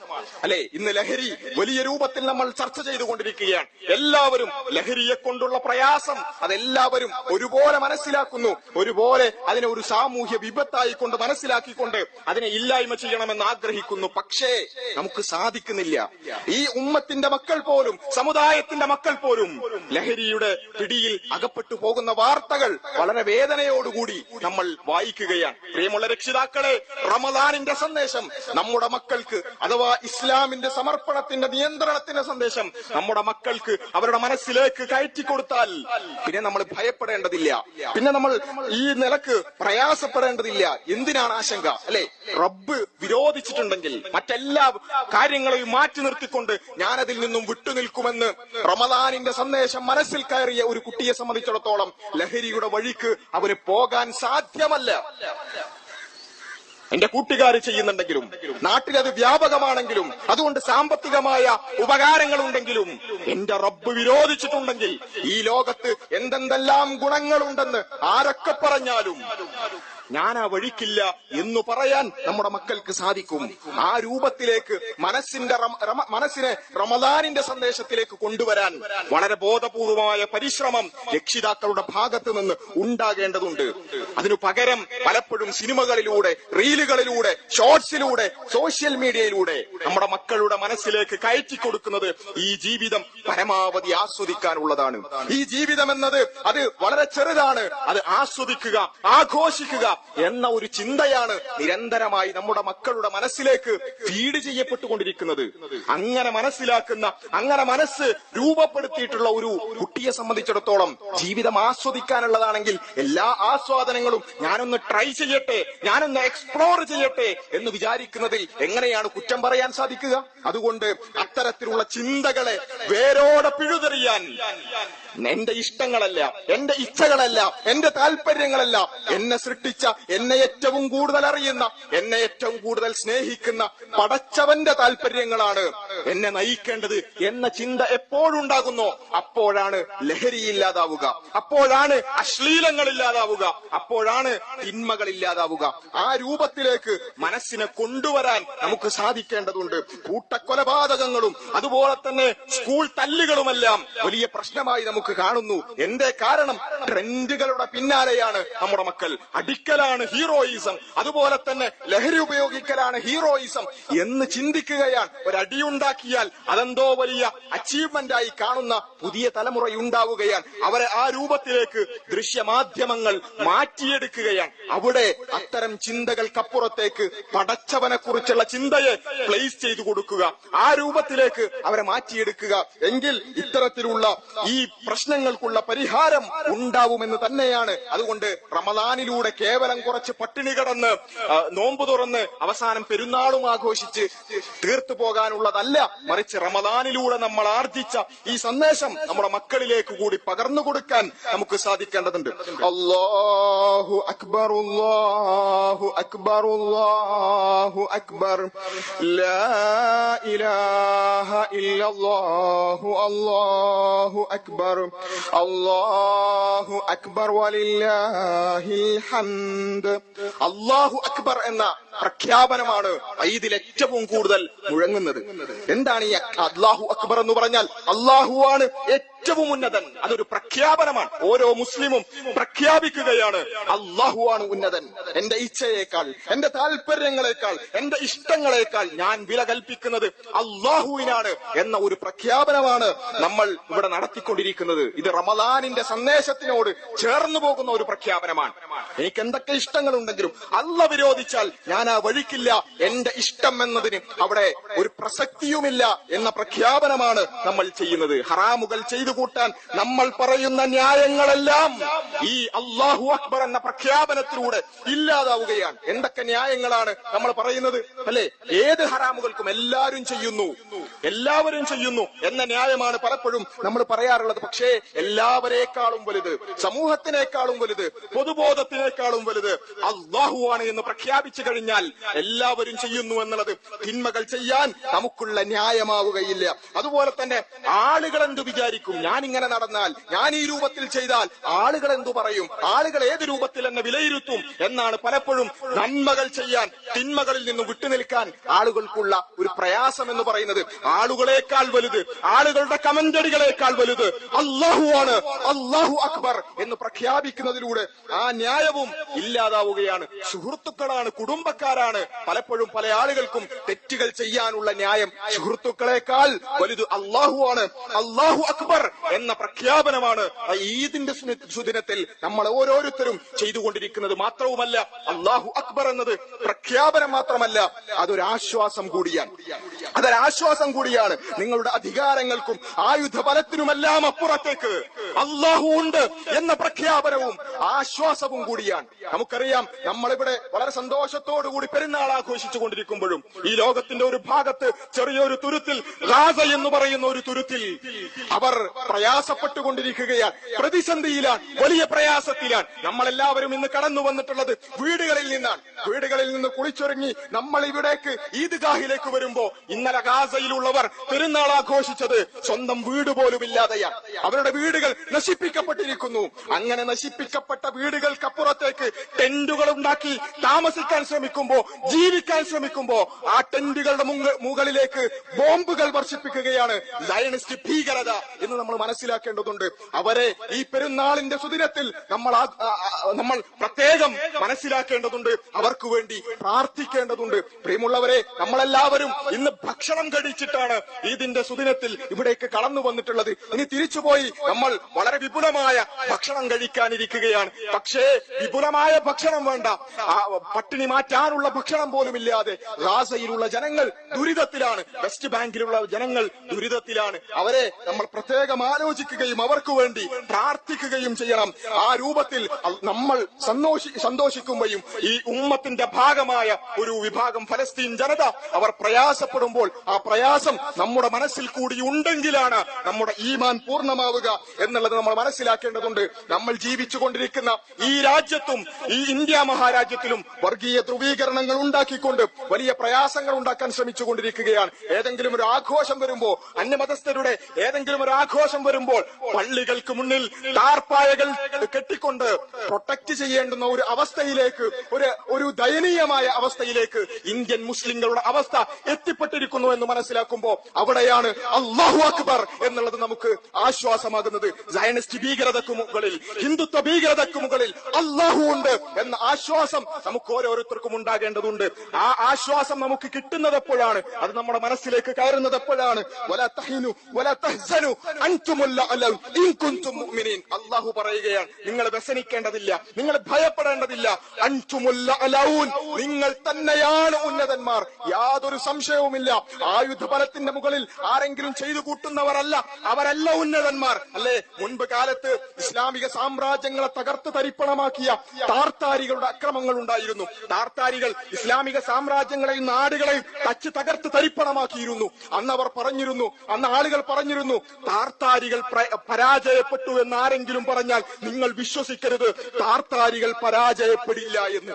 അല്ലെ? ഇന്ന് ലഹരി വലിയ രൂപത്തിൽ നമ്മൾ ചർച്ച ചെയ്തുകൊണ്ടിരിക്കുകയാണ്. എല്ലാവരും ലഹരിയെ കൊണ്ടുള്ള പ്രയാസം അതെല്ലാവരും ഒരുപോലെ മനസ്സിലാക്കുന്നു, ഒരുപോലെ അതിനെ ഒരു സാമൂഹ്യ വിപത്തായി കൊണ്ട് മനസ്സിലാക്കിക്കൊണ്ട് അതിനെ ഇല്ലായ്മ ചെയ്യണമെന്ന് ആഗ്രഹിക്കുന്നു. പക്ഷേ നമുക്ക് സാധിക്കുന്നില്ല. ഈ ഉമ്മത്തിന്റെ മക്കൾ പോലും, സമുദായത്തിന്റെ മക്കൾ പോലും ലഹരിയുടെ പിടിയിൽ അകപ്പെട്ടു പോകുന്ന വാർത്തകൾ വളരെ വേദനയോടുകൂടി നമ്മൾ വായിക്കുകയാണ്. പ്രിയമുള്ള രക്ഷിതാക്കളെ, റമദാനിന്റെ സന്ദേശം നമ്മുടെ മക്കൾക്ക്, അഥവാ ഇസ്ലാമിന്റെ സമർപ്പണത്തിന്റെ നിയന്ത്രണത്തിന്റെ സന്ദേശം നമ്മുടെ മക്കൾക്ക് അവരുടെ മനസ്സിലേക്ക് കയറ്റിക്കൊടുത്താൽ പിന്നെ നമ്മൾ ഭയപ്പെടേണ്ടതില്ല, പിന്നെ നമ്മൾ ഈ നിലക്ക് പ്രയാസപ്പെടേണ്ടതില്ല. എന്തിനാണ് ആശങ്ക, അല്ലെ? റബ്ബ് വിരോധിച്ചിട്ടുണ്ടെങ്കിൽ മറ്റെല്ലാ കാര്യങ്ങളെയും മാറ്റി നിർത്തിക്കൊണ്ട് ഞാനതിൽ നിന്നും വിട്ടുനിൽക്കുമെന്ന് റമദാനിന്റെ സന്ദേശം മനസ്സിൽ കയറിയ ഒരു കുട്ടിയെ സംബന്ധിച്ചിടത്തോളം ലഹരിയുടെ വഴിക്ക് അവന് പോകാൻ സാധ്യമല്ല. എന്റെ കൂട്ടുകാർ ചെയ്യുന്നുണ്ടെങ്കിലും നാട്ടിലത് വ്യാപകമാണെങ്കിലും അതുകൊണ്ട് സാമ്പത്തികമായ ഉപകാരങ്ങളുണ്ടെങ്കിലും എന്റെ റബ്ബ് വിരോധിച്ചിട്ടുണ്ടെങ്കിൽ ഈ ലോകത്ത് എന്തെന്തെല്ലാം ഗുണങ്ങളുണ്ടെന്ന് ആരൊക്കെ പറഞ്ഞാലും ഞാൻ ആ വഴിക്കില്ല എന്ന് പറയാൻ നമ്മുടെ മക്കൾക്ക് സാധിക്കും. ആ രൂപത്തിലേക്ക് മനസ്സിനെ റമദാനിന്റെ സന്ദേശത്തിലേക്ക് കൊണ്ടുവരാൻ വളരെ ബോധപൂർവമായ പരിശ്രമം രക്ഷിതാക്കളുടെ ഭാഗത്ത് നിന്ന് ഉണ്ടാകേണ്ടതുണ്ട്. അതിനു പകരം പലപ്പോഴും സിനിമകളിലൂടെ, റീലുകളിലൂടെ, ഷോർട്സിലൂടെ, സോഷ്യൽ മീഡിയയിലൂടെ നമ്മുടെ മക്കളുടെ മനസ്സിലേക്ക് കയറ്റി കൊടുക്കുന്നത് ഈ ജീവിതം പരമാവധി ആസ്വദിക്കാനുള്ളതാണ്. ഈ ജീവിതം എന്നത് അത് വളരെ ചെറുതാണ്. അത് ആസ്വദിക്കുക, ആഘോഷിക്കുക എന്ന ഒരു ചിന്തയാണ് നിരന്തരമായി നമ്മുടെ മക്കളുടെ മനസ്സിലേക്ക് ഫീഡ് ചെയ്യപ്പെട്ടുകൊണ്ടിരിക്കുന്നത്. അങ്ങനെ മനസ്സിലാക്കുന്ന, അങ്ങനെ മനസ്സ് രൂപപ്പെടുത്തിയിട്ടുള്ള ഒരു കുട്ടിയെ സംബന്ധിച്ചിടത്തോളം ജീവിതം ആസ്വദിക്കാനുള്ളതാണെങ്കിൽ എല്ലാ ആസ്വാദനങ്ങളും ഞാനൊന്ന് ട്രൈ ചെയ്യട്ടെ, ഞാനൊന്ന് എക്സ്പ്ലോർ ചെയ്യട്ടെ എന്ന് വിചാരിക്കുന്നതിൽ എങ്ങനെയാണ് കുറ്റം പറയാൻ സാധിക്കുക? അതുകൊണ്ട് അത്തരത്തിലുള്ള ചിന്തകളെ വേരോടെ പിഴുതെറിയാൻ എന്റെ ഇഷ്ടങ്ങളല്ല, എന്റെ ഇച്ഛകളല്ല, എന്റെ താല്പര്യങ്ങളല്ല, എന്നെ സൃഷ്ടിച്ച, എന്നെ ഏറ്റവും കൂടുതൽ അറിയുന്ന, എന്നെ ഏറ്റവും കൂടുതൽ സ്നേഹിക്കുന്ന പടച്ചവന്റെ താല്പര്യങ്ങളാണ് എന്നെ നയിക്കേണ്ടത് എന്ന ചിന്ത എപ്പോഴുണ്ടാകുന്നോ അപ്പോഴാണ് ലഹരി ഇല്ലാതാവുക, അപ്പോഴാണ് അശ്ലീലങ്ങൾ ഇല്ലാതാവുക, അപ്പോഴാണ് തിന്മകൾ ഇല്ലാതാവുക. ആ രൂപത്തിലേക്ക് മനസ്സിനെ കൊണ്ടുവരാൻ നമുക്ക് സാധിക്കേണ്ടതുണ്ട്. കൂട്ടക്കൊലപാതകങ്ങളും അതുപോലെ തന്നെ സ്കൂൾ തല്ലുകളുമെല്ലാം വലിയ പ്രശ്നമായി നമുക്ക് കാണുന്നു. എന്തേ കാരണം? ട്രെൻഡുകളുടെ പിന്നാലെയാണ് നമ്മുടെ മക്കൾ. അടിക്കലാണ് ഹീറോയിസം, അതുപോലെ തന്നെ ലഹരി ഉപയോഗിക്കലാണ് ഹീറോയിസം എന്ന് ചിന്തിക്കുകയാണ്. ഒരടിയുണ്ടാക്കിയാൽ അതെന്തോ വലിയ അച്ചീവ്മെന്റ് ആയി കാണുന്ന പുതിയ തലമുറയുണ്ടാവുകയാണ്. അവരെ ആ രൂപത്തിലേക്ക് ദൃശ്യമാധ്യമങ്ങൾ മാറ്റിയെടുക്കുകയാണ്. അവിടെ അത്തരം ചിന്തകൾക്കപ്പുറത്തേക്ക് പടച്ചവനെ കുറിച്ചുള്ള ചിന്തയെ പ്ലേസ് ചെയ്തു കൊടുക്കുക, ആ രൂപത്തിലേക്ക് അവരെ മാറ്റിയെടുക്കുക. എങ്കിൽ ഇത്തരത്തിലുള്ള ഈ പ്രശ്നങ്ങൾക്കുള്ള പരിഹാരം ഉണ്ടാവുമെന്ന് തന്നെയാണ്. അതുകൊണ്ട് റമദാനിലൂടെ കേവലം കുറച്ച് പട്ടിണി കിടന്ന് നോമ്പ് തുറന്ന് അവസാനം പെരുന്നാളും ആഘോഷിച്ച് തീർത്തു പോകാനുള്ളതല്ല, മറിച്ച് റമദാനിലൂടെ നമ്മൾ ആർജിച്ച ഈ സന്ദേശം നമ്മുടെ മക്കളിലേക്ക് കൂടി പകർന്നു കൊടുക്കാൻ നമുക്ക് സാധിക്കേണ്ടതുണ്ട്. അല്ലാഹു അക്ബർ, അല്ലാഹു അക്ബർ, അല്ലാഹു അക്ബർ, ലാ ഇലാഹ ഇല്ലല്ലാഹു, അല്ലാഹു അക്ബർ, അല്ലാഹു അക്ബർ വലില്ലാഹിൽ ഹംദ്. അല്ലാഹു അക്ബർ എന്ന പ്രഖ്യാപനമാണ് ഈദിൽ ഏറ്റവും കൂടുതൽ മുഴങ്ങുന്നത്. എന്താണ് ഈ അല്ലാഹു അക്ബർ എന്ന് പറഞ്ഞാൽ? അല്ലാഹുവാണ് ഏറ്റവും ഉന്നതൻ. അതൊരു പ്രഖ്യാപനമാണ്. ഓരോ മുസ്ലിമും പ്രഖ്യാപിക്കുകയാണ്, അല്ലാഹുവാണ് ഉന്നതൻ. എന്റെ ഇച്ഛയേക്കാൾ, എന്റെ താല്പര്യങ്ങളെക്കാൾ, എന്റെ ഇഷ്ടങ്ങളെക്കാൾ ഞാൻ വില കൽപ്പിക്കുന്നത് അല്ലാഹുവിനാണ് എന്ന ഒരു പ്രഖ്യാപനമാണ് നമ്മൾ ഇവിടെ നടത്തിക്കൊണ്ടിരിക്കുന്നത്. ഇത് റമദാനിന്റെ സന്ദേശത്തിനോട് ചേർന്നു പോകുന്ന ഒരു പ്രഖ്യാപനമാണ്. എനിക്ക് എന്തൊക്കെ ഇഷ്ടങ്ങളുണ്ടെങ്കിലും അല്ലാഹ് വിരോധിച്ചാൽ ഞാൻ ആ പറഞ്ഞാ വഴിക്കില്ല, എന്റെ ഇഷ്ടം എന്നതിന് അവിടെ ഒരു പ്രസക്തിയുമില്ല എന്ന പ്രഖ്യാപനമാണ് നമ്മൾ ചെയ്യുന്നത്. ഹറാമുകൾ ചെയ്തു കൂട്ടാൻ നമ്മൾ പറയുന്ന ന്യായങ്ങളെല്ലാം ഈ അല്ലാഹു അക്ബർ എന്ന പ്രഖ്യാപനത്തിലൂടെ ഇല്ലാതാവുകയാണ്. എന്തൊക്കെ ന്യായങ്ങളാണ് നമ്മൾ പറയുന്നത് അല്ലെ? ഏത് ഹറാമുകൾക്കും എല്ലാവരും ചെയ്യുന്നു എന്ന ന്യായമാണ് പലപ്പോഴും നമ്മൾ പറയാറുള്ളത്. പക്ഷേ എല്ലാവരേക്കാളും വലുത്, സമൂഹത്തിനേക്കാളും വലുത്, പൊതുബോധത്തിനേക്കാളും വലുത് അല്ലാഹുവാണ് എന്ന് പ്രഖ്യാപിച്ചു കഴിഞ്ഞാൽ എല്ലാവരും ചെയ്യുന്നു എന്നുള്ളത് തിന്മകൾ ചെയ്യാൻ നമുക്കുള്ള ന്യായമാവുകയില്ല. അതുപോലെ തന്നെ ആളുകൾ എന്തു വിചാരിക്കും, ഞാൻ ഇങ്ങനെ നടന്നാൽ, ഞാൻ ഈ രൂപത്തിൽ ചെയ്താൽ ആളുകൾ എന്തു പറയും, ആളുകൾ ഏത് രൂപത്തിൽ എന്നെ വിലയിരുത്തും എന്നാണ് പലപ്പോഴും നന്മകൾ ചെയ്യാൻ, തിന്മകളിൽ നിന്ന് വിട്ടുനിൽക്കാൻ ആളുകൾക്കുള്ള ഒരു പ്രയാസം എന്ന് പറയുന്നത്. ആളുകളെക്കാൾ വലുത്, ആളുകളുടെ കമന്റടികളെക്കാൾ വലുത് അല്ലാഹുവാണ്, അല്ലാഹു അക്ബർ എന്ന് പ്രഖ്യാപിക്കുന്നതിലൂടെ ആ ന്യായവും ഇല്ലാതാവുകയാണ്. സുഹൃത്തുക്കളാണ്, കുടുംബക്കാരാണ് പലപ്പോഴും പല ആളുകൾക്കും തെറ്റുകൾ ചെയ്യാനുള്ള ന്യായം. സുഹൃത്തുക്കളെക്കാൾ വലുത് അല്ലാഹുവാണ്, അല്ലാഹു അക്ബർ എന്ന പ്രഖ്യാപനമാണ് ഈദിന്റെ സുദിനത്തിൽ നമ്മൾ ഓരോരുത്തരും ചെയ്തുകൊണ്ടിരിക്കുന്നത്. മാത്രവുമല്ല, അല്ലാഹു അക്ബർ എന്നത് പ്രഖ്യാപനം മാത്രമല്ല, അതൊരാശ്വാസം കൂടിയാണ്. നിങ്ങളുടെ അധികാരങ്ങൾക്കും ആയുധ ബലത്തിനുമെല്ലാം അപ്പുറത്തേക്ക് അല്ലാഹു ഉണ്ട് എന്ന പ്രഖ്യാപനവും ആശ്വാസവും കൂടിയാണ്. നമുക്കറിയാം, നമ്മളിവിടെ വളരെ സന്തോഷത്തോടുകൂടി പെരുന്നാൾ ആഘോഷിച്ചു കൊണ്ടിരിക്കുമ്പോഴും ഈ ലോകത്തിന്റെ ഒരു ഭാഗത്ത് ചെറിയൊരു തുരുത്തിൽ, ഗാസ എന്ന് പറയുന്ന ഒരു തുരുത്തിൽ അവർ പ്രയാസപ്പെട്ടുകൊണ്ടിരിക്കുകയാണ്, പ്രതിസന്ധിയിലാണ്, വലിയ പ്രയാസത്തിലാണ്. നമ്മളെല്ലാവരും ഇന്ന് കടന്നു വന്നിട്ടുള്ളത് വീടുകളിൽ നിന്ന് കുളിച്ചൊരുങ്ങി നമ്മൾ ഇവിടേക്ക് ഈദ്ഗാഹിലേക്ക് വരുമ്പോ ഇന്നലെ ഗാസയിലുള്ളവർ പെരുന്നാൾ ആഘോഷിച്ചത് സ്വന്തം വീട് പോലും ഇല്ലാതെയാണ്. അവരുടെ വീടുകൾ നശിപ്പിക്കപ്പെട്ടിരിക്കുന്നു. അങ്ങനെ നശിപ്പിക്കപ്പെട്ട വീടുകൾക്കപ്പുറത്തേക്ക് ടെന്റുകൾ ഉണ്ടാക്കി താമസിക്കാൻ ശ്രമിക്കുമ്പോ, ജീവിക്കാൻ ശ്രമിക്കുമ്പോ ആ ടെന്റുകളുടെ മുകളിലേക്ക് ബോംബുകൾ വർഷിപ്പിക്കുകയാണ് സയനിസ്റ്റ് ഭീകരത എന്ന് നമ്മൾ മനസ്സിലാക്കേണ്ടതുണ്ട്. അവരെ ഈ പെരുന്നാളിന്റെ സുദിനത്തിൽ നമ്മൾ പ്രത്യേകം മനസ്സിലാക്കേണ്ടതുണ്ട്, അവർക്ക് വേണ്ടി പ്രാർത്ഥിക്കേണ്ടതുണ്ട്. പ്രിയമുള്ളവരെ, നമ്മളെല്ലാവരും ഇന്ന് ഭക്ഷണം കഴിച്ചിട്ടാണ് ഈദിന്റെ സുദിനത്തിൽ ഇവിടേക്ക് കടന്നു വന്നിട്ടുള്ളത്. ഇനി തിരിച്ചുപോയി നമ്മൾ വളരെ വിപുലമായ ഭക്ഷണം കഴിക്കാനിരിക്കുകയാണ്. പക്ഷേ വിപുലമായ ഭക്ഷണം വേണ്ട, പട്ടിണി മാറ്റാനുള്ള ഭക്ഷണം പോലും ഇല്ലാതെ ഗാസയിലുള്ള ജനങ്ങൾ ദുരിതത്തിലാണ്, വെസ്റ്റ് ബാങ്കിലുള്ള ജനങ്ങൾ ദുരിതത്തിലാണ്. അവരെ നമ്മൾ പ്രത്യേകം ആലോചിക്കുകയും അവർക്ക് വേണ്ടി പ്രാർത്ഥിക്കുകയും ചെയ്യണം. ആ രൂപത്തിൽ നമ്മൾ സന്തോഷിക്കുമ്പോഴും ഈ ഉമ്മത്തിന്റെ ഭാഗമായ ഒരു വിഭാഗം ഫലസ്തീൻ ജനത അവർ പ്രയാസപ്പെടുമ്പോൾ ആ പ്രയാസം നമ്മുടെ മനസ്സിൽ കൂടി ഉണ്ടെങ്കിലാണ് നമ്മുടെ ഈമാൻ പൂർണ്ണമാവുക എന്നുള്ളത് നമ്മൾ മനസ്സിലാക്കേണ്ടതുണ്ട്. നമ്മൾ ജീവിച്ചുകൊണ്ടിരിക്കുന്ന ഈ രാജ്യത്തും ഈ ഇന്ത്യ മഹാരാജ്യത്തിലും വർഗീയ ധ്രുവീകരണങ്ങൾ ഉണ്ടാക്കിക്കൊണ്ട് വലിയ പ്രയാസങ്ങൾ ഉണ്ടാക്കാൻ ശ്രമിച്ചുകൊണ്ടിരിക്കുകയാണ്. ഏതെങ്കിലും ഒരു ആഘോഷം വരുമ്പോ, അന്യമതസ്ഥരുടെ ഏതെങ്കിലും ഒരു ആഘോഷം വരുമ്പോൾ പള്ളികൾക്ക് മുന്നിൽ ടാർപ്പായകൾ കെട്ടിക്കൊണ്ട് പ്രൊട്ടക്ട് ചെയ്യേണ്ടുന്ന ഒരു അവസ്ഥയിലേക്ക്, ഒരു ദയനീയമായ അവസ്ഥയിലേക്ക് ഇന്ത്യൻ മുസ്ലിങ്ങളുടെ അവസ്ഥ എത്തിപ്പെട്ടിരിക്കുന്നു എന്ന് മനസ്സിലാക്കുമ്പോ അവിടെയാണ് അല്ലാഹു അക്ബർ എന്നുള്ളത് നമുക്ക് ആശ്വാസമാകുന്നത്. സയനിസ്റ്റ് ഭീകരതയ്ക്ക് മുകളിൽ, ഹിന്ദുത്വ ഭീകരതയ്ക്ക് മുകളിൽ അല്ലാഹു ഉണ്ട് എന്ന ആശ്വാസം നമുക്ക് ഓരോരുത്തർക്കും ഉണ്ടാകേണ്ടതുണ്ട്. ആ ആശ്വാസം നമുക്ക് കിട്ടുന്നത് എപ്പോഴാണ്, അത് നമ്മുടെ മനസ്സിലേക്ക് കയറുന്നത് എപ്പോഴാണ്? വലാ തഹീനു വലാ തഹ്സനു അൻതുമുൽ അലൗൻ ഇൻ കുൻതും മുഅ്മിനീൻ. അല്ലാഹു പറയുകയാണ്, നിങ്ങൾ വ്യസനിക്കേണ്ടതില്ല, നിങ്ങൾ ഭയപ്പെടേണ്ടതില്ല. അൻതുമുൽ അലൗൻ, നിങ്ങൾ തന്നെയാണ് ഉന്നതന്മാർ, യാതൊരു സംശയവുമില്ല. ആയുധ ബലത്തിന്റെ മുകളിൽ ആരെങ്കിലും ചെയ്തു കൂട്ടുന്നവരല്ല, അവരല്ല ഉന്നതന്മാർ. അല്ലെ, മുൻപ് കാലത്ത് ഇസ്ലാമിക സാമ്രാജ്യങ്ങളെ തകർത്ത് തരിപ്പണമാക്കിയ താർത്താരികളുടെ അക്രമങ്ങൾ ഉണ്ടായിരുന്നു. താർത്താരികൾ ഇസ്ലാമിക സാമ്രാജ്യങ്ങളെയും നാടുകളെയും തകർത്ത് തരിപ്പണമാക്കിയിരുന്നു. അന്ന് ആളുകൾ പറഞ്ഞിരുന്നു, താർത്താരികൾ പരാജയപ്പെട്ടു എന്ന് ആരെങ്കിലും പറഞ്ഞാൽ നിങ്ങൾ വിശ്വസിക്കരുത്, താർത്താരികൾ പരാജയപ്പെടില്ല എന്ന്.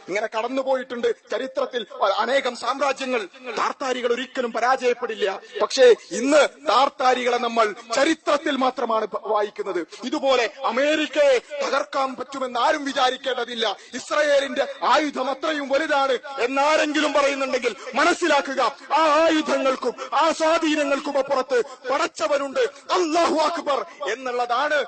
ഇങ്ങനെ കടന്നുപോയിട്ടുണ്ട് ചരിത്രത്തിൽ അനേകം സാമ്രാജ്യങ്ങൾ. താർത്താരികൾ ഒരിക്കലും പരാജയപ്പെടില്ല. പക്ഷേ ഇന്ന് താർത്താരികളെ നമ്മൾ ചരിത്രത്തിൽ മാത്രമാണ് വായിക്കുന്നത്. ഇതുപോലെ അമേരിക്കയെ തകർക്കാൻ പറ്റുമെന്ന് ആരും വിചാരിക്കേണ്ടതില്ല. ഇസ്രയേലിന്റെ ആയുധം അത്രയും വലുതാണ് എന്നാരെങ്കിലും പറയുന്നുണ്ടെങ്കിൽ മനസ്സിലാക്കുക, ആ ആയുധങ്ങൾക്കും ആ സ്വാധീനങ്ങൾക്കും അപ്പുറത്ത് പടച്ചവനുണ്ട്, അല്ലാഹു അക്ബർ എന്നുള്ളതാണ്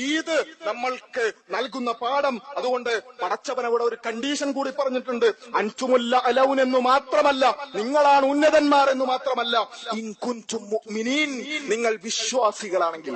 ഈദ് നമ്മൾക്ക് നൽകുന്ന പാഠം. അതുകൊണ്ട് പടച്ചവൻ അവിടെ ഒരു കണ്ടീഷൻ കൂടി പറഞ്ഞിട്ടുണ്ട്. അൻതുമുൽ അലൗൻ എന്ന് മാത്രമല്ല, നിങ്ങളാണ് ഉന്നതന്മാർ എന്ന് മാത്രമല്ല, ഇൻ കുൻതും മുഅ്മിനീൻ, നിങ്ങൾ വിശ്വാസികളാണെങ്കിൽ.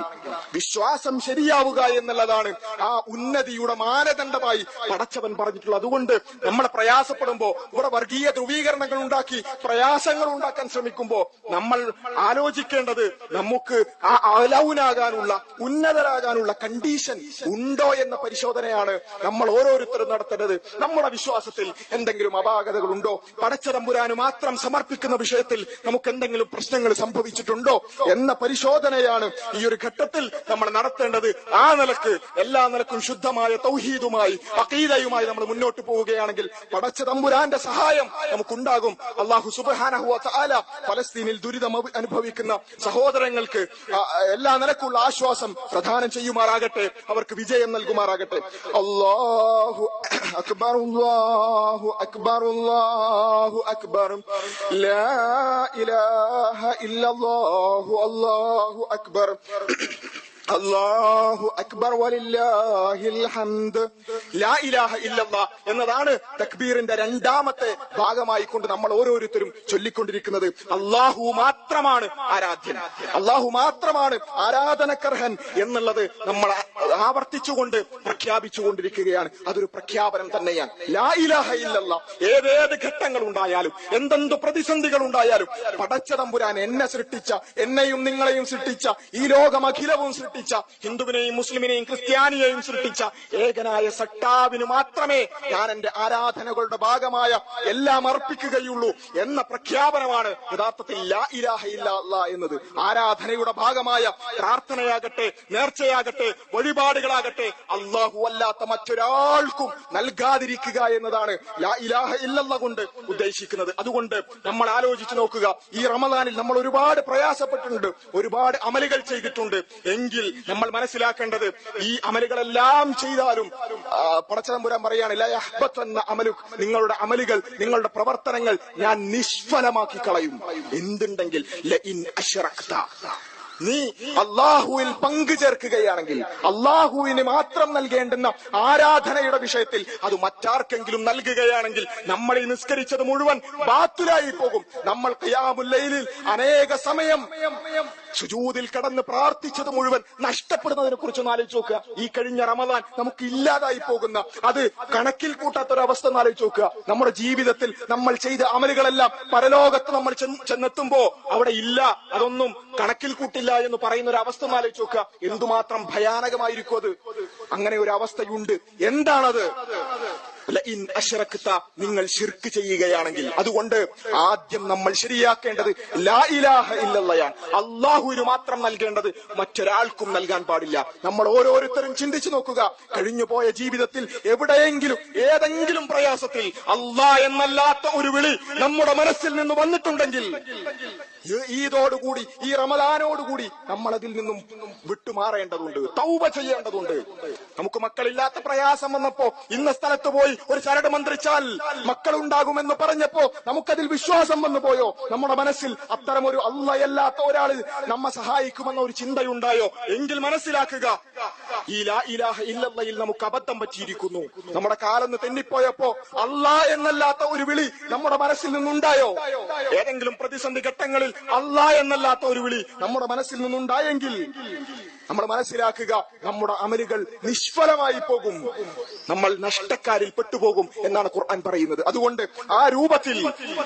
വിശ്വാസം ശരിയാവുക എന്നുള്ളതാണ് ആ ഉന്നതിയുടെ മാനദണ്ഡമായി പടച്ചവൻ പറഞ്ഞിട്ടുള്ളത്. അതുകൊണ്ട് നമ്മൾ പ്രയാസപ്പെടുമ്പോ, ഇവിടെ വർഗീയ ധ്രുവീകരണങ്ങൾ ഉണ്ടാക്കി പ്രയാസങ്ങൾ ഉണ്ടാക്കാൻ ശ്രമിക്കുമ്പോ നമ്മൾ ആലോചിക്കേണ്ടത് നമുക്ക് ആ അലൗനാകാനുള്ള, ഉന്നതരാകാനുള്ള കണ്ടീഷൻ ഉണ്ടോ എന്ന പരിശോധനയാണ് നമ്മൾ ഓരോരുത്തരും നടത്തേണ്ടത്. നമ്മുടെ വിശ്വാസത്തിൽ എന്തെങ്കിലും അപാകതകളുണ്ടോ? പടച്ച തമ്പുരാന് മാത്രം സമർപ്പിക്കുന്ന വിഷയത്തിൽ നമുക്ക് എന്തെങ്കിലും പ്രശ്നങ്ങൾ സംഭവിച്ചിട്ടുണ്ടോ എന്ന പരിശോധനയാണ് ഈ ഒരു ഘട്ടത്തിൽ നമ്മൾ നടത്തേണ്ടത്. ആ നിലക്ക് എല്ലാ നിലക്കും ശുദ്ധമായ തൗഹീദുമായി അഖീദയുമായി നമ്മൾ മുന്നോട്ട് പോവുകയാണെങ്കിൽ പടച്ച തമ്പുരാന്റെ സഹായം നമുക്കുണ്ടാകും. അല്ലാഹു സുബ്ഹാനഹു വ തആല ഫലസ്തീനിൽ ദുരിതം അനുഭവിക്കുന്ന സഹോദരങ്ങൾക്ക് എല്ലാ നിലക്കുള്ള ആശ്വാസം പ്രദാനം ചെയ്യുമാറാകട്ടെ, അവർക്ക് വിജയം നൽകുമാറാകട്ടെ. അല്ലാഹു അക്ബർ, അല്ലാഹു അക്ബർ, അല്ലാഹു അക്ബർ, ലാ ഇലാഹ ഇല്ലല്ലാഹു, അല്ലാഹു അക്ബർ, അല്ലാഹു അക്ബർ വലില്ലാഹിൽ ഹംദ്. ലാ ഇലാഹ ഇല്ലല്ലാഹ് എന്നതാണ് തക്ബീറിന്റെ രണ്ടാമത്തെ ഭാഗമായി കൊണ്ട് നമ്മൾ ഓരോരുത്തരും ചൊല്ലിക്കൊണ്ടിരിക്കുന്നത്. അല്ലാഹു മാത്രമാണ് ആരാധ്യൻ, അല്ലാഹു മാത്രമാണ് ആരാധനക്കർഹൻ എന്നുള്ളത് നമ്മൾ ആവർത്തിച്ചുകൊണ്ട് പ്രഖ്യാപിച്ചുകൊണ്ടിരിക്കുകയാണ്. അതൊരു പ്രഖ്യാപനം തന്നെയാണ്. ലാ ഇലാഹ ഇല്ലല്ലാഹ് ഏതേത് ഘട്ടങ്ങൾ ഉണ്ടായാലും, എന്തെന്ത് പ്രതിസന്ധികൾ ഉണ്ടായാലും, പടച്ച തമ്പുരാൻ എന്നെ സൃഷ്ടിച്ച, എന്നെയും നിങ്ങളെയും സൃഷ്ടിച്ച, ഈ ലോകം അഖിലവും സൃഷ്ടിച്ച, ഹിന്ദുവിനെയും മുസ്ലിമിനെയും ക്രിസ്ത്യാനിയെയും സൃഷ്ടിച്ച ഏകനായ സട്ടാവിന് മാത്രമേ ഞാൻ എന്റെ ആരാധനകളുടെ ഭാഗമായ എല്ലാം അർപ്പിക്കുകയുള്ളൂ എന്ന പ്രഖ്യാപനമാണ് യഥാർത്ഥത്തിൽ ലാ ഇലാഹ ഇല്ലല്ലാഹ് എന്നത്. ആരാധനയുടെ ഭാഗമായ പ്രാർത്ഥനയാകട്ടെ, നേർച്ചയാകട്ടെ, വഴിപാടുകളാകട്ടെ അല്ലാഹു അല്ലാത്ത മറ്റൊരാൾക്കും നൽകാതിരിക്കുക എന്നതാണ് ലാ ഇലാഹ ഇല്ലല്ലാഹ് കൊണ്ട് ഉദ്ദേശിക്കുന്നത്. അതുകൊണ്ട് നമ്മൾ ആലോചിച്ചു നോക്കുക, ഈ റമദാനിൽ നമ്മൾ ഒരുപാട് പ്രയാസപ്പെട്ടിട്ടുണ്ട്, ഒരുപാട് അമലുകൾ ചെയ്തിട്ടുണ്ട്. എങ്കിൽ നമ്മൾ മനസ്സിലാക്കേണ്ടത് ഈ അമലുകളെല്ലാം ചെയ്താലും പടച്ചതമ്പുരാൻ പറയാണ് ലാ യഹ്ബതന്ന അമലുക്, നിങ്ങളുടെ അമലുകൾ, നിങ്ങളുടെ പ്രവർത്തനങ്ങൾ ഞാൻ നിഷ്ഫലമാക്കി കളയും. എന്തുണ്ടെങ്കിൽ ലഇൻ അശ്റക്ത, നീ അള്ളാഹുവിൽ പങ്കു ചേർക്കുകയാണെങ്കിൽ, അള്ളാഹുവിന് മാത്രം നൽകേണ്ടുന്ന ആരാധനയുടെ വിഷയത്തിൽ അത് മറ്റാർക്കെങ്കിലും നൽകുകയാണെങ്കിൽ നമ്മൾ ഈ നിസ്കരിച്ചത് മുഴുവൻ ബാത്തിലായി പോകും. നമ്മൾ ഖിയാമുൽ ലൈലിൽ അനേക സമയം സുജൂദിൽ കടന്ന് പ്രാർത്ഥിച്ചത് മുഴുവൻ നഷ്ടപ്പെടുന്നതിനെ കുറിച്ചൊന്ന് ആലോചിച്ച് നോക്കുക. ഈ കഴിഞ്ഞ റമദാൻ നമുക്ക് ഇല്ലാതായി പോകുന്ന, അത് കണക്കിൽ കൂട്ടാത്തൊരവസ്ഥ ഒന്ന് ആലോചിച്ച് നോക്കുക. നമ്മുടെ ജീവിതത്തിൽ നമ്മൾ ചെയ്ത അമലുകളെല്ലാം പരലോകത്ത് നമ്മൾ ചെന്നെത്തുമ്പോ അവിടെ ഇല്ല, അതൊന്നും കണക്കിൽ കൂട്ടില്ല എന്ന് പറയുന്ന ഒരു അവസ്ഥ ഒന്ന് ആലോചിച്ച് നോക്കുക. എന്തുമാത്രം ഭയാനകമായിരിക്കും അത്. അങ്ങനെ ഒരു അവസ്ഥയുണ്ട്. എന്താണത്? ലഇൻ അശ്റക്ത, നിങ്ങൾ ശിർക്ക് ചെയ്യുകയാണെങ്കിൽ. അതുകൊണ്ട് ആദ്യം നമ്മൾ ശരിയാക്കേണ്ടത് ലാ ഇലാഹ ഇല്ലല്ലാഹ്, അല്ലാഹുവിന് മാത്രം നൽകേണ്ടത് മറ്റൊരാൾക്കും നൽകാൻ പാടില്ല. നമ്മൾ ഓരോരുത്തരും ചിന്തിച്ചു നോക്കുക, കഴിഞ്ഞുപോയ ജീവിതത്തിൽ എവിടെയെങ്കിലും ഏതെങ്കിലും പ്രയാസത്തിൽ അല്ലാഹ് എന്നല്ലാത്ത ഒരു വിളി നമ്മുടെ മനസ്സിൽ നിന്ന് വന്നിട്ടുണ്ടെങ്കിൽ ഈദോടുകൂടി, ഈ റമദാനോടുകൂടി നമ്മൾ അതിൽ നിന്നും വിട്ടുമാറേണ്ടതുണ്ട്, തൗബ ചെയ്യേണ്ടതുണ്ട്. നമുക്ക് മക്കളില്ലാത്ത പ്രയാസം വന്നപ്പോ ഇന്ന സ്ഥലത്ത് പോയി ഒരു ചരട് മന്ത്രിച്ചാൽ മക്കളുണ്ടാകുമെന്ന് പറഞ്ഞപ്പോ നമുക്കതിൽ വിശ്വാസം വന്നു പോയോ? നമ്മുടെ മനസ്സിൽ അത്തരമൊരു അല്ലാഹയല്ലാത്ത ഒരാൾ നമ്മെ സഹായിക്കുമെന്ന ഒരു ചിന്തയുണ്ടായോ? എങ്കിൽ മനസ്സിലാക്കുക, ഈ ലാ ഇലാഹ ഇല്ലല്ലാഹയിൽ നമുക്ക് അബദ്ധം പറ്റിയിരിക്കുന്നു. നമ്മുടെ കാലൊന്ന് തെന്നിപ്പോയപ്പോ അല്ലാഹ് എന്നല്ലാത്ത ഒരു വിളി നമ്മുടെ മനസ്സിൽ നിന്നുണ്ടായോ? ഏതെങ്കിലും പ്രതിസന്ധി ഘട്ടങ്ങളിൽ അല്ലാഹ് എന്നല്ലാത്ത ഒരു വിളി നമ്മുടെ മനസ്സിൽ നിന്നുണ്ടായെങ്കിൽ നമ്മൾ മനസ്സിലാക്കുക, നമ്മുടെ അമലുകൾ നിഷ്ഫലമായി പോകും, നമ്മൾ നഷ്ടക്കാരിൽ പെട്ടുപോകും എന്നാണ് ഖുർആൻ പറയുന്നത്. അതുകൊണ്ട് ആ രൂപത്തിൽ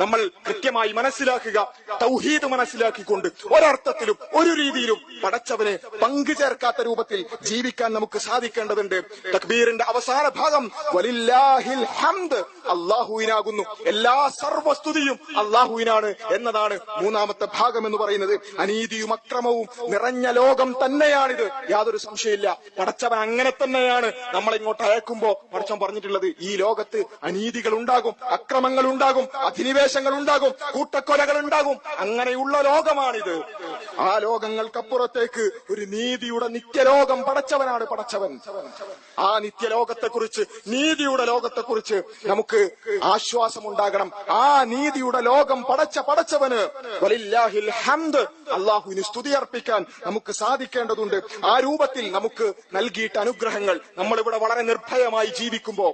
നമ്മൾ കൃത്യമായി മനസ്സിലാക്കുക, തൗഹീദ് മനസ്സിലാക്കിക്കൊണ്ട് ഒരർത്ഥത്തിലും ഒരു രീതിയിലും പടച്ചവനെ പങ്കു ചേർക്കാത്ത രൂപത്തിൽ ജീവിക്കാൻ നമുക്ക് സാധിക്കേണ്ടതുണ്ട്. തക്ബീറിന്റെ അവസാന ഭാഗം വലില്ലാഹിൽ ഹംദ്, അല്ലാഹുവിനാകുന്നു എല്ലാ സർവസ്തുതിയും അല്ലാഹുവിനാണ് എന്നതാണ് മൂന്നാമത്തെ ഭാഗം എന്ന് പറയുന്നത്. അനീതിയും അക്രമവും നിറഞ്ഞ ലോകം തന്നെയാണിത്, യാതൊരു സംശയമില്ല. പടച്ചവൻ അങ്ങനെ തന്നെയാണ് നമ്മളെ ഇങ്ങോട്ട് അയക്കുമ്പോ പടച്ചവൻ പറഞ്ഞിട്ടുള്ളത്. ഈ ലോകത്ത് അനീതികൾ ഉണ്ടാകും, അക്രമങ്ങൾ ഉണ്ടാകും, അധിനിവേശങ്ങൾ ഉണ്ടാകും, കൂട്ടക്കൊലകൾ ഉണ്ടാകും. അങ്ങനെയുള്ള ലോകമാണിത്. ആ ലോകങ്ങൾക്കപ്പുറത്തേക്ക് ഒരു നീതിയുടെ നിത്യലോകം പടച്ചവനാണ് പടച്ചവൻ. ആ നിത്യലോകത്തെക്കുറിച്ച്, നീതിയുടെ ലോകത്തെക്കുറിച്ച് നമുക്ക് ആശ്വാസമുണ്ടാകണം. ആ നീതിയുടെ ലോകം പടച്ചവന് വലില്ലാഹിൽ ഹംദ്, അല്ലാഹുവിന് സ്തുതി അർപ്പിക്കാൻ നമുക്ക് സാധിക്കേണ്ടതുണ്ട്. ആ രൂപത്തിൽ നമുക്ക് നൽകിയിട്ട് അനുഗ്രഹങ്ങൾ, നമ്മളിവിടെ വളരെ നിർഭയമായി ജീവിക്കുമ്പോ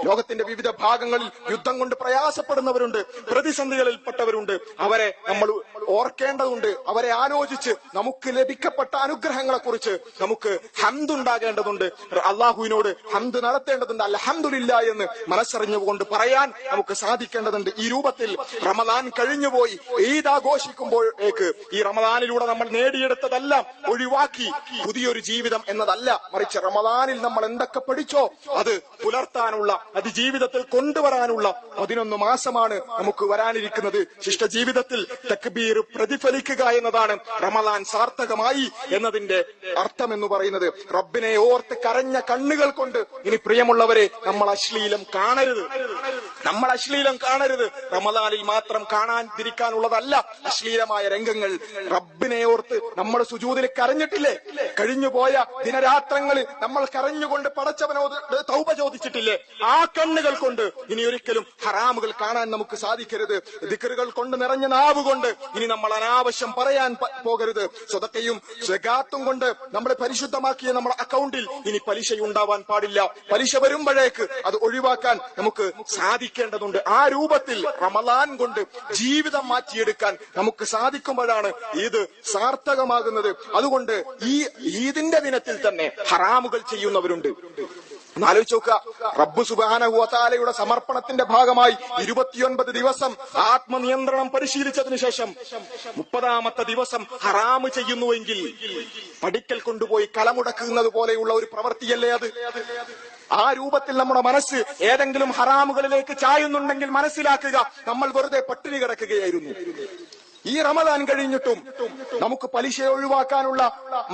ലോകത്തിന്റെ വിവിധ ഭാഗങ്ങളിൽ യുദ്ധം കൊണ്ട് പ്രയാസപ്പെടുന്നവരുണ്ട്, പ്രതിസന്ധികളിൽപ്പെട്ടവരുണ്ട്. അവരെ നമ്മൾ ഓർക്കേണ്ടതുണ്ട്, അവരെ ആലോചിച്ച് നമുക്ക് ലഭിക്കപ്പെട്ട അനുഗ്രഹങ്ങളെ കുറിച്ച് നമുക്ക് ഹംദ് ഉണ്ടാകേണ്ടതുണ്ട്. അള്ളാഹുവിനോട് ഹംദ് നടത്തേണ്ടതുണ്ട്. അൽഹംദുലില്ലാ എന്ന് മനസ്സറിഞ്ഞുകൊണ്ട് പറയാൻ നമുക്ക് സാധിക്കേണ്ടതുണ്ട്. ഈ രൂപത്തിൽ റമദാൻ കഴിഞ്ഞുപോയി ഈദ് ആഘോഷിക്കുമ്പോഴേക്ക് ഈ റമദാനിലൂടെ നമ്മൾ നേടിയെടുത്തതെല്ലാം ഒഴിവാക്കി പുതിയൊരു ജീവിതം എന്നതല്ല, മറിച്ച് റമദാനിൽ നമ്മൾ എന്തൊക്കെ പഠിച്ചോ അത് പുലർത്താനുള്ള, അത് ജീവിതത്തിൽ കൊണ്ടുവരാനുള്ള 11 മാസമാണ് നമുക്ക് വരാനിരിക്കുന്നത്. ശിഷ്ട ജീവിതത്തിൽ തക്ബീർ പ്രതിഫലിക്കുക എന്നതാണ് റമദാൻ സാർത്ഥകമായി എന്നതിന്റെ അർത്ഥം എന്ന് പറയുന്നത്. റബ്ബിനെ ഓർത്ത് കരഞ്ഞ കണ്ണുകൾ കൊണ്ട് ഇനി പ്രിയമുള്ളവരെ നമ്മൾ അശ്ലീലം കാണരുത്. നമ്മൾ അശ്ലീലം കാണരുത്. റമദാനിൽ മാത്രം കാണാതിരിക്കാനുള്ളതല്ല അശ്ലീലമായ രംഗങ്ങൾ. റബ്ബിനെ ഓർത്ത് നമ്മൾ സുജൂദിൽ കരഞ്ഞിട്ടില്ലേ? കഴിഞ്ഞുപോയ ദിനരാത്രങ്ങളിൽ നമ്മൾ കരഞ്ഞുകൊണ്ട് പടച്ചവനോട് തൗബ ചോദിച്ചിട്ടില്ലേ? ആ കണ്ണുകൾ കൊണ്ട് ഇനി ഒരിക്കലും ഹറാമുകൾ കാണാൻ നമുക്ക് സാധിക്കരുത്. ദിക്റുകൾ കൊണ്ട് നിറഞ്ഞ നാവ് കൊണ്ട് ഇനി നമ്മൾ അനാവശ്യം പറയാൻ പോകരുത്. സ്വതക്കയും സകാത്തും കൊണ്ട് നമ്മളെ പരിശുദ്ധമാക്കിയ നമ്മുടെ അക്കൗണ്ടിൽ ഇനി പലിശ ഉണ്ടാവാൻ പാടില്ല. പലിശ വരുമ്പോഴേക്ക് അത് ഒഴിവാക്കാൻ നമുക്ക് സാധിക്കേണ്ടതുണ്ട്. ആ രൂപത്തിൽ റമദാൻ കൊണ്ട് ജീവിതം മാറ്റിയെടുക്കാൻ നമുക്ക് സാധിക്കുമ്പോഴാണ് ഇത് സാർത്ഥകമാകുന്നത്. അതുകൊണ്ട് ഈ ഈദിന്റെ ദിനത്തിൽ തന്നെ ഹറാമുകൾ ചെയ്യുന്നവരുണ്ട്. ആലോചിച്ച് നോക്കുക, റബ്ബ് സുബ്ഹാനഹു വ തആലയുടെ സമർപ്പണത്തിന്റെ ഭാഗമായി 29 ദിവസം ആത്മനിയന്ത്രണം പരിശീലിച്ചതിനു ശേഷം 30ാമത്തെ ദിവസം ഹറാമ് ചെയ്യുന്നുവെങ്കിൽ പടിക്കൽ കൊണ്ടുപോയി കലമുടക്കുന്നത് പോലെയുള്ള ഒരു പ്രവൃത്തിയല്ലേ അത്? ആ രൂപത്തിൽ നമ്മുടെ മനസ്സ് ഏതെങ്കിലും ഹറാമുകളിലേക്ക് ചായുന്നുണ്ടെങ്കിൽ മനസ്സിലാക്കുക, നമ്മൾ വെറുതെ പട്ടിണി കിടക്കുകയായിരുന്നു. ഈ റമദാൻ കഴിഞ്ഞിട്ടും നമുക്ക് പലിശ ഒഴിവാക്കാനുള്ള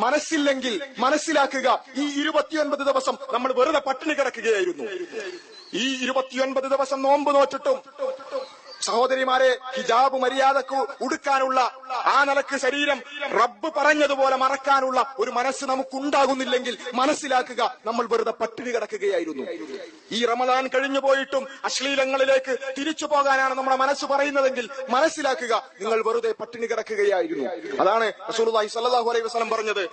മനസ്സില്ലെങ്കിൽ മനസ്സിലാക്കുക, ഈ 29 ദിവസം നമ്മൾ വെറുതെ പട്ടിണി കിടക്കുകയായിരുന്നു. ഈ 29 ദിവസം നോമ്പ് നോറ്റിട്ടും സഹോദരിമാരെ ഹിജാബ് മര്യാദക്ക് ഉടുക്കാനുള്ള, ആ നിലക്ക് ശരീരം റബ്ബ് പറഞ്ഞതുപോലെ മറക്കാനുള്ള ഒരു മനസ്സ് നമുക്കുണ്ടാകുന്നില്ലെങ്കിൽ മനസ്സിലാക്കുക, നമ്മൾ വെറുതെ പട്ടിണി കിടക്കുകയായിരുന്നു. ഈ റമദാൻ കഴിഞ്ഞു പോയിട്ടും അശ്ലീലങ്ങളിലേക്ക് തിരിച്ചു പോകാനാണ് നമ്മുടെ മനസ്സ് പറയുന്നതെങ്കിൽ മനസ്സിലാക്കുക, നിങ്ങൾ വെറുതെ പട്ടിണി കിടക്കുകയായിരുന്നു. അതാണ് റസൂലുള്ളാഹി സ്വല്ലല്ലാഹു അലൈഹി വസല്ലം പറഞ്ഞത്,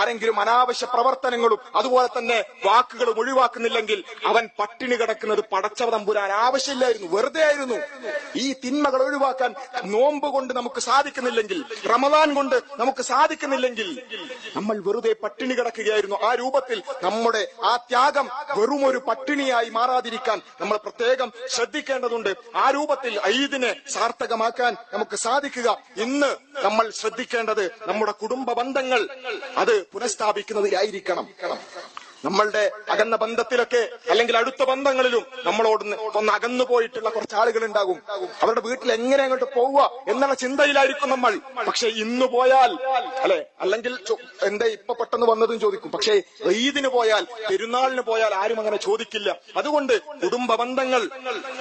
ആരെങ്കിലും അനാവശ്യ പ്രവർത്തനങ്ങളും അതുപോലെ തന്നെ വാക്കുകളും ഒഴിവാക്കുന്നില്ലെങ്കിൽ അവൻ പട്ടിണി കിടക്കുന്നത് പടച്ചവ തമ്പുരാൻ ആവശ്യമില്ലായിരുന്നു, വെറുതെ ആയിരുന്നു. ഈ തിന്മകൾ ഒഴിവാക്കാൻ നോമ്പ് കൊണ്ട് നമുക്ക് സാധിക്കുന്നില്ലെങ്കിൽ, റമദാൻ കൊണ്ട് നമുക്ക് സാധിക്കുന്നില്ലെങ്കിൽ നമ്മൾ വെറുതെ പട്ടിണി കിടക്കുകയായിരുന്നു. ആ രൂപത്തിൽ നമ്മുടെ ആ ത്യാഗം വെറും ഒരു പട്ടിണിയായി മാറാതിരിക്കാൻ നമ്മൾ പ്രത്യേകം ശ്രദ്ധിക്കേണ്ടതുണ്ട്. ആ രൂപത്തിൽ ഈദിനെ സാർത്ഥകമാക്കാൻ നമുക്ക് സാധിക്കുക. ഇന്ന് നമ്മൾ ശ്രദ്ധിക്കേണ്ടത് നമ്മുടെ കുടുംബ ബന്ധങ്ങൾ അത് പുനഃസ്ഥാപിക്കുന്നതിലായിരിക്കണം. നമ്മളുടെ അകന്ന ബന്ധത്തിലൊക്കെ അല്ലെങ്കിൽ അടുത്ത ബന്ധങ്ങളിലും നമ്മളോട് ഒന്ന് അകന്നു പോയിട്ടുള്ള കുറച്ച് ആളുകൾ ഉണ്ടാകും. അവരുടെ വീട്ടിൽ എങ്ങനെ അങ്ങോട്ട് പോവുക എന്നുള്ള ചിന്തയിലായിരിക്കും നമ്മൾ. പക്ഷെ ഇന്ന് പോയാൽ അല്ലെ, അല്ലെങ്കിൽ എന്താ ഇപ്പൊ പെട്ടെന്ന് വന്നതും ചോദിക്കും. പക്ഷേ ഈദിന് പോയാൽ, പെരുന്നാളിന് പോയാൽ ആരും അങ്ങനെ ചോദിക്കില്ല. അതുകൊണ്ട് കുടുംബ ബന്ധങ്ങൾ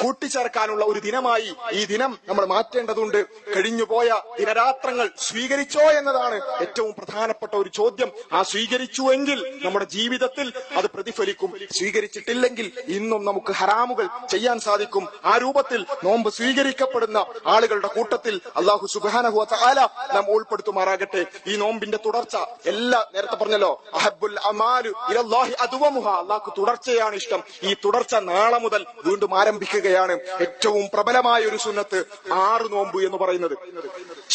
കൂട്ടിച്ചേർക്കാനുള്ള ഒരു ദിനമായി ഈ ദിനം നമ്മൾ മാറ്റേണ്ടതുണ്ട്. കഴിഞ്ഞുപോയ ദിനരാത്രങ്ങൾ സ്വീകരിച്ചോ എന്നതാണ് ഏറ്റവും പ്രധാനപ്പെട്ട ഒരു ചോദ്യം. ആ സ്വീകരിച്ചുവെങ്കിൽ നമ്മുടെ ജീവിതത്തിൽ അത് പ്രതിഫലിക്കും. സ്വീകരിച്ചിട്ടില്ലെങ്കിൽ ഇന്നും നമുക്ക് ഹറാമുകൾ ചെയ്യാൻ സാധിക്കും. ആ രൂപത്തിൽ നോമ്പ് സ്വീകരിക്കപ്പെടുന്ന ആളുകളുടെ കൂട്ടത്തിൽ അല്ലാഹു സുബ്ഹാനഹു വ തആല നാം ഉൾപ്പെടുത്തുമാറാകട്ടെ. ഈ നോമ്പിന്റെ തുടർച്ച നേരത്തെ പറഞ്ഞല്ലോ, അഹബ്ബുൽ അമാലു ഇലല്ലാഹി അദ്വമുഹാ, അല്ലാഹു തുടർച്ചയാണ് ഇഷ്ടം. ഈ തുടർച്ച നാളെ മുതൽ വീണ്ടും ആരംഭിക്കുകയാണ്. ഏറ്റവും പ്രബലമായ ഒരു സുന്നത്ത് 6 നോമ്പ് എന്ന് പറയുന്നത്,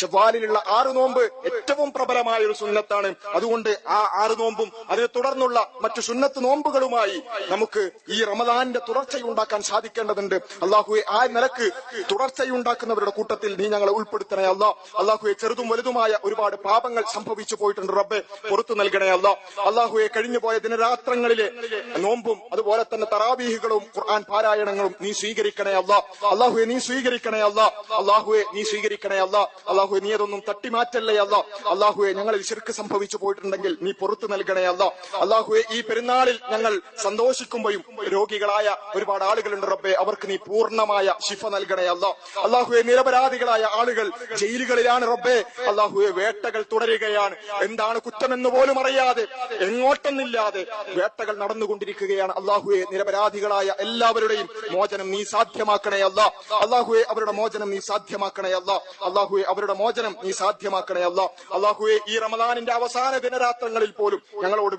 ശവ്വാലിലുള്ള 6 നോമ്പ് ഏറ്റവും പ്രബലമായ ഒരു സുന്നത്താണ്. അതുകൊണ്ട് ആ 6 നോമ്പും അതിനെ തുടർന്നുള്ള മറ്റു സുന്നത്ത് നോമ്പുകളുമായി നമുക്ക് ഈ റമദാന്റെ തുടർച്ചയുണ്ടാക്കാൻ സാധിക്കേണ്ടതുണ്ട്. അള്ളാഹുവെ, ആ നിലക്ക് തുടർച്ചയുണ്ടാക്കുന്നവരുടെ കൂട്ടത്തിൽ നീ ഞങ്ങളെ ഉൾപ്പെടുത്തണേ അല്ലാ. അള്ളാഹുവെ, ചെറുതും വലുതുമായ ഒരുപാട് പാപങ്ങൾ സംഭവിച്ചു പോയിട്ടുണ്ട് റബ്ബെ, പുറത്തു നൽകണേ അല്ലാ. അള്ളാഹുവെ, കഴിഞ്ഞുപോയ ദിനരാത്രങ്ങളിലെ നോമ്പും അതുപോലെ തന്നെ തറാവീഹുകളും ഖുർആൻ പാരായണങ്ങളും നീ സ്വീകരിക്കണേ അല്ലാ. അള്ളാഹുവെ, നീ സ്വീകരിക്കണേ അല്ലാ. അള്ളാഹുവെ, നീ സ്വീകരിക്കണേ അല്ലാ. അള്ളാഹുവെ, നീ അതൊന്നും തട്ടിമാറ്റല്ലേ അല്ലാ. അള്ളാഹുവെ, ഞങ്ങളിൽ ശിർക്ക് സംഭവിച്ചു പോയിട്ടുണ്ടെങ്കിൽ നീ പുറത്തു നൽകണേ അല്ലാ. അള്ളാഹുവെ, ഈ പെരുന്നാളിൽ ഞങ്ങൾ സന്തോഷിക്കുമ്പോഴും രോഗികളായ ഒരുപാട് ആളുകളുണ്ട് റബ്ബെ, അവർക്ക് നീ പൂർണ്ണമായ ശിഫ നൽകണേ അല്ലാ. അള്ളാഹുവെ, നിരപരാധികളായ ആളുകൾ ജയിലുകളിലാണ് റബ്ബെ. അള്ളാഹുവെ, വേട്ടകൾ തുടരുകയാണ്. എന്താണ് കുറ്റമെന്ന് പോലും അറിയാതെ, എങ്ങോട്ടെന്നില്ലാതെ വേട്ടകൾ നടന്നുകൊണ്ടിരിക്കുകയാണ്. അള്ളാഹുവെ, നിരപരാധികളായ എല്ലാവരുടെയും മോചനം നീ സാധ്യമാക്കണേ അല്ലാ. അള്ളാഹുവെ, അവരുടെ മോചനം നീ സാധ്യമാക്കണേ അല്ലാ. അള്ളാഹുവെ, അവരുടെ മോചനം നീ സാധ്യമാക്കണേ അല്ലാ. അള്ളാഹുവെ, ഈ റമദാനിന്റെ അവസാന ദിനരാത്രങ്ങളിൽ പോലും ഞങ്ങളോട്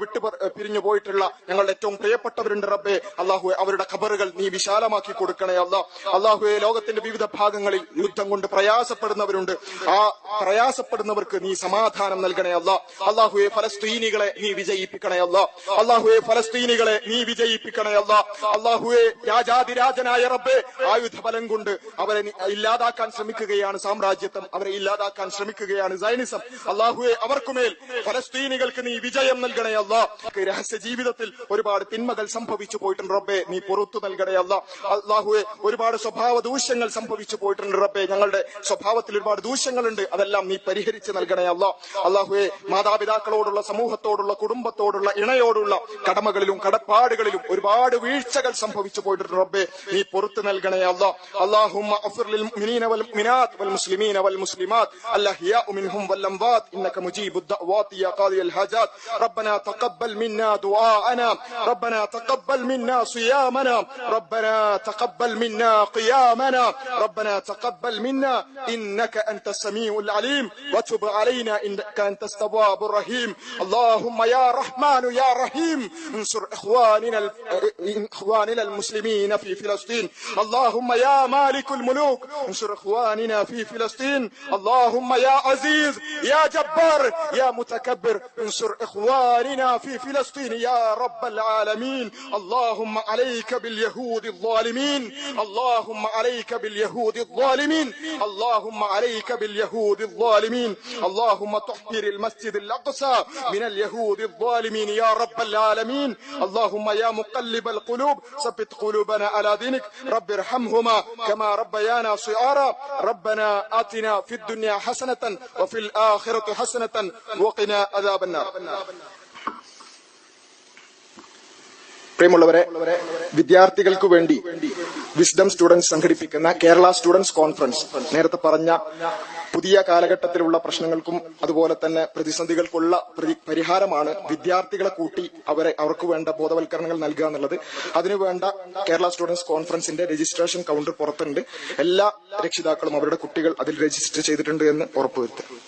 പിരിഞ്ഞു പോയി പോയിട്ടുള്ള ഞങ്ങളുടെ ഏറ്റവും പ്രിയപ്പെട്ടവരുണ്ട് റബ്ബേ. അള്ളാഹുവെ അവരുടെ ഖബറുകൾ നീ വിശാലമാക്കി കൊടുക്കണേ അല്ലാ. അള്ളാഹുവെ ലോകത്തിന്റെ വിവിധ ഭാഗങ്ങളിൽ യുദ്ധം കൊണ്ട് പ്രയാസപ്പെടുന്നവരുണ്ട്. ആ പ്രയാസപ്പെടുന്നവർക്ക് നീ സമാധാനം നൽകണേ അല്ലാ. അള്ളാഹുവെ ഫലസ്തീനികളെ നീ വിജയിപ്പിക്കണേ അല്ലാ. അള്ളാഹുവെ ഫലസ്തീനികളെ നീ വിജയിപ്പിക്കണേ അല്ലാ. അള്ളാഹുവെ രാജാതിരാജനായ റബ്ബേ, ആയുധബലം കൊണ്ട് അവരെ ഇല്ലാതാക്കാൻ ശ്രമിക്കുകയാണ് സാമ്രാജ്യത്വം, അവരെ ഇല്ലാതാക്കാൻ ശ്രമിക്കുകയാണ് സൈനിസം. അള്ളാഹുവെ അവർക്കുമേൽ ഫലസ്തീനികൾക്ക് നീ വിജയം നൽകണേ അല്ലാ. രഹസ്യ ജീവിതത്തിൽ ഒരുപാട് തിന്മകൾ സംഭവിച്ചു പോയിട്ടുണ്ട് റബ്ബേ, നീ പുറത്തു നൽകണേ അല്ലാ. അള്ളാഹുവെ ഒരുപാട് സ്വഭാവ ദൂഷ്യങ്ങൾ സംഭവിച്ചു പോയിട്ടുണ്ട് റബ്ബേ. ഞങ്ങളുടെ സ്വഭാവത്തിൽ ഒരുപാട് ദൂഷ്യങ്ങളുണ്ട്, അതെല്ലാം നീ പരിഹരിച്ച് നൽകണേ അല്ലാ. അള്ളാഹുവെ മാതാപിതാക്കളോടുള്ള, സമൂഹത്തോടുള്ള, കുടുംബത്തോടുള്ള, ഇണയോടുള്ള കടമകളിലും കടപ്പാടുകളിലും ഒരുപാട് വീഴ്ചകൾ സംഭവിച്ചു പോയിട്ടുണ്ട് റബ്ബേ, നീ പുറത്തു നൽകണേ അല്ലാ. അല്ലാഹുമ്മ അഗ്ഫിർ ലിൽ മുഅ്മിനീന വൽ മുഅ്മിനാത്ത് വൽ മുസ്ലിമീന വൽ മുസ്ലിമാത്ത് അൽഅഹ്യാഉ മിൻഹും വൽ അംവാത്ത് ഇന്നക മുജീബുദ് ദഅവാതി യാ ഖാദിയൽ ഹാജാത്ത്. റബ്ബനാ തഖബ്ബൽ മിന്നാ ദുആഅനാ റബ്ബനാ തഖബ്ബൽ മിന്നാ സിയാമനാ റബ്ബനാ തഖബ്ബൽ മിന്നാ ഖിയാമനാ റബ്ബനാ തഖബ്ബൽ മിന്നാ ഇന്നക അൻതസ് സമീഉൽ അലീം വതുബ് അലൈനാ ഇന്നക അൻതസ് തവ്വാബുർ റഹീം. അല്ലാഹുമ്മ യാ റഹ്മാനു യാ റഹീം انصر إخواننا المسلمين في فلسطين. اللهم يا مالك الملوك انصر إخواننا في فلسطين. اللهم يا عزيز يا جبار يا متكبر انصر إخواننا في فلسطين يا رب العالمين. اللهم عليك باليهود الظالمين. اللهم عليك باليهود الظالمين. اللهم عليك باليهود الظالمين. اللهم طهر المسجد الأقصى من اليهود الظالمين يا رب العالمين. اللهم يا مقلب القلوب ثبت قلوبنا على دينك. رب ارحمهما كما ربيانا صغارا. ربنا آتنا في الدنيا حسنة وفي الآخرة حسنة وقنا عذاب النار. പ്രിയമുള്ളവരെ, വിദ്യാർത്ഥികൾക്ക് വേണ്ടി വിസ്ഡം സ്റ്റുഡൻസ് സംഘടിപ്പിക്കുന്ന കേരള സ്റ്റുഡൻസ് കോൺഫറൻസ് നേരത്തെ പറഞ്ഞ പുതിയ കാലഘട്ടത്തിലുള്ള പ്രശ്നങ്ങൾക്കും അതുപോലെ തന്നെ പ്രതിസന്ധികൾക്കുള്ള പരിഹാരമാണ് വിദ്യാർത്ഥികളെ കൂട്ടി അവർക്ക് വേണ്ട ബോധവൽക്കരണങ്ങൾ നൽകുക എന്നുള്ളത്. അതിനുവേണ്ട കേരള സ്റ്റുഡൻസ് കോൺഫറൻസിന്റെ രജിസ്ട്രേഷൻ കൗണ്ടർ പുറത്തുണ്ട്. എല്ലാ രക്ഷിതാക്കളും അവരുടെ കുട്ടികൾ അതിൽ രജിസ്റ്റർ ചെയ്തിട്ടുണ്ട് എന്ന് ഉറപ്പുവരുത്തുക.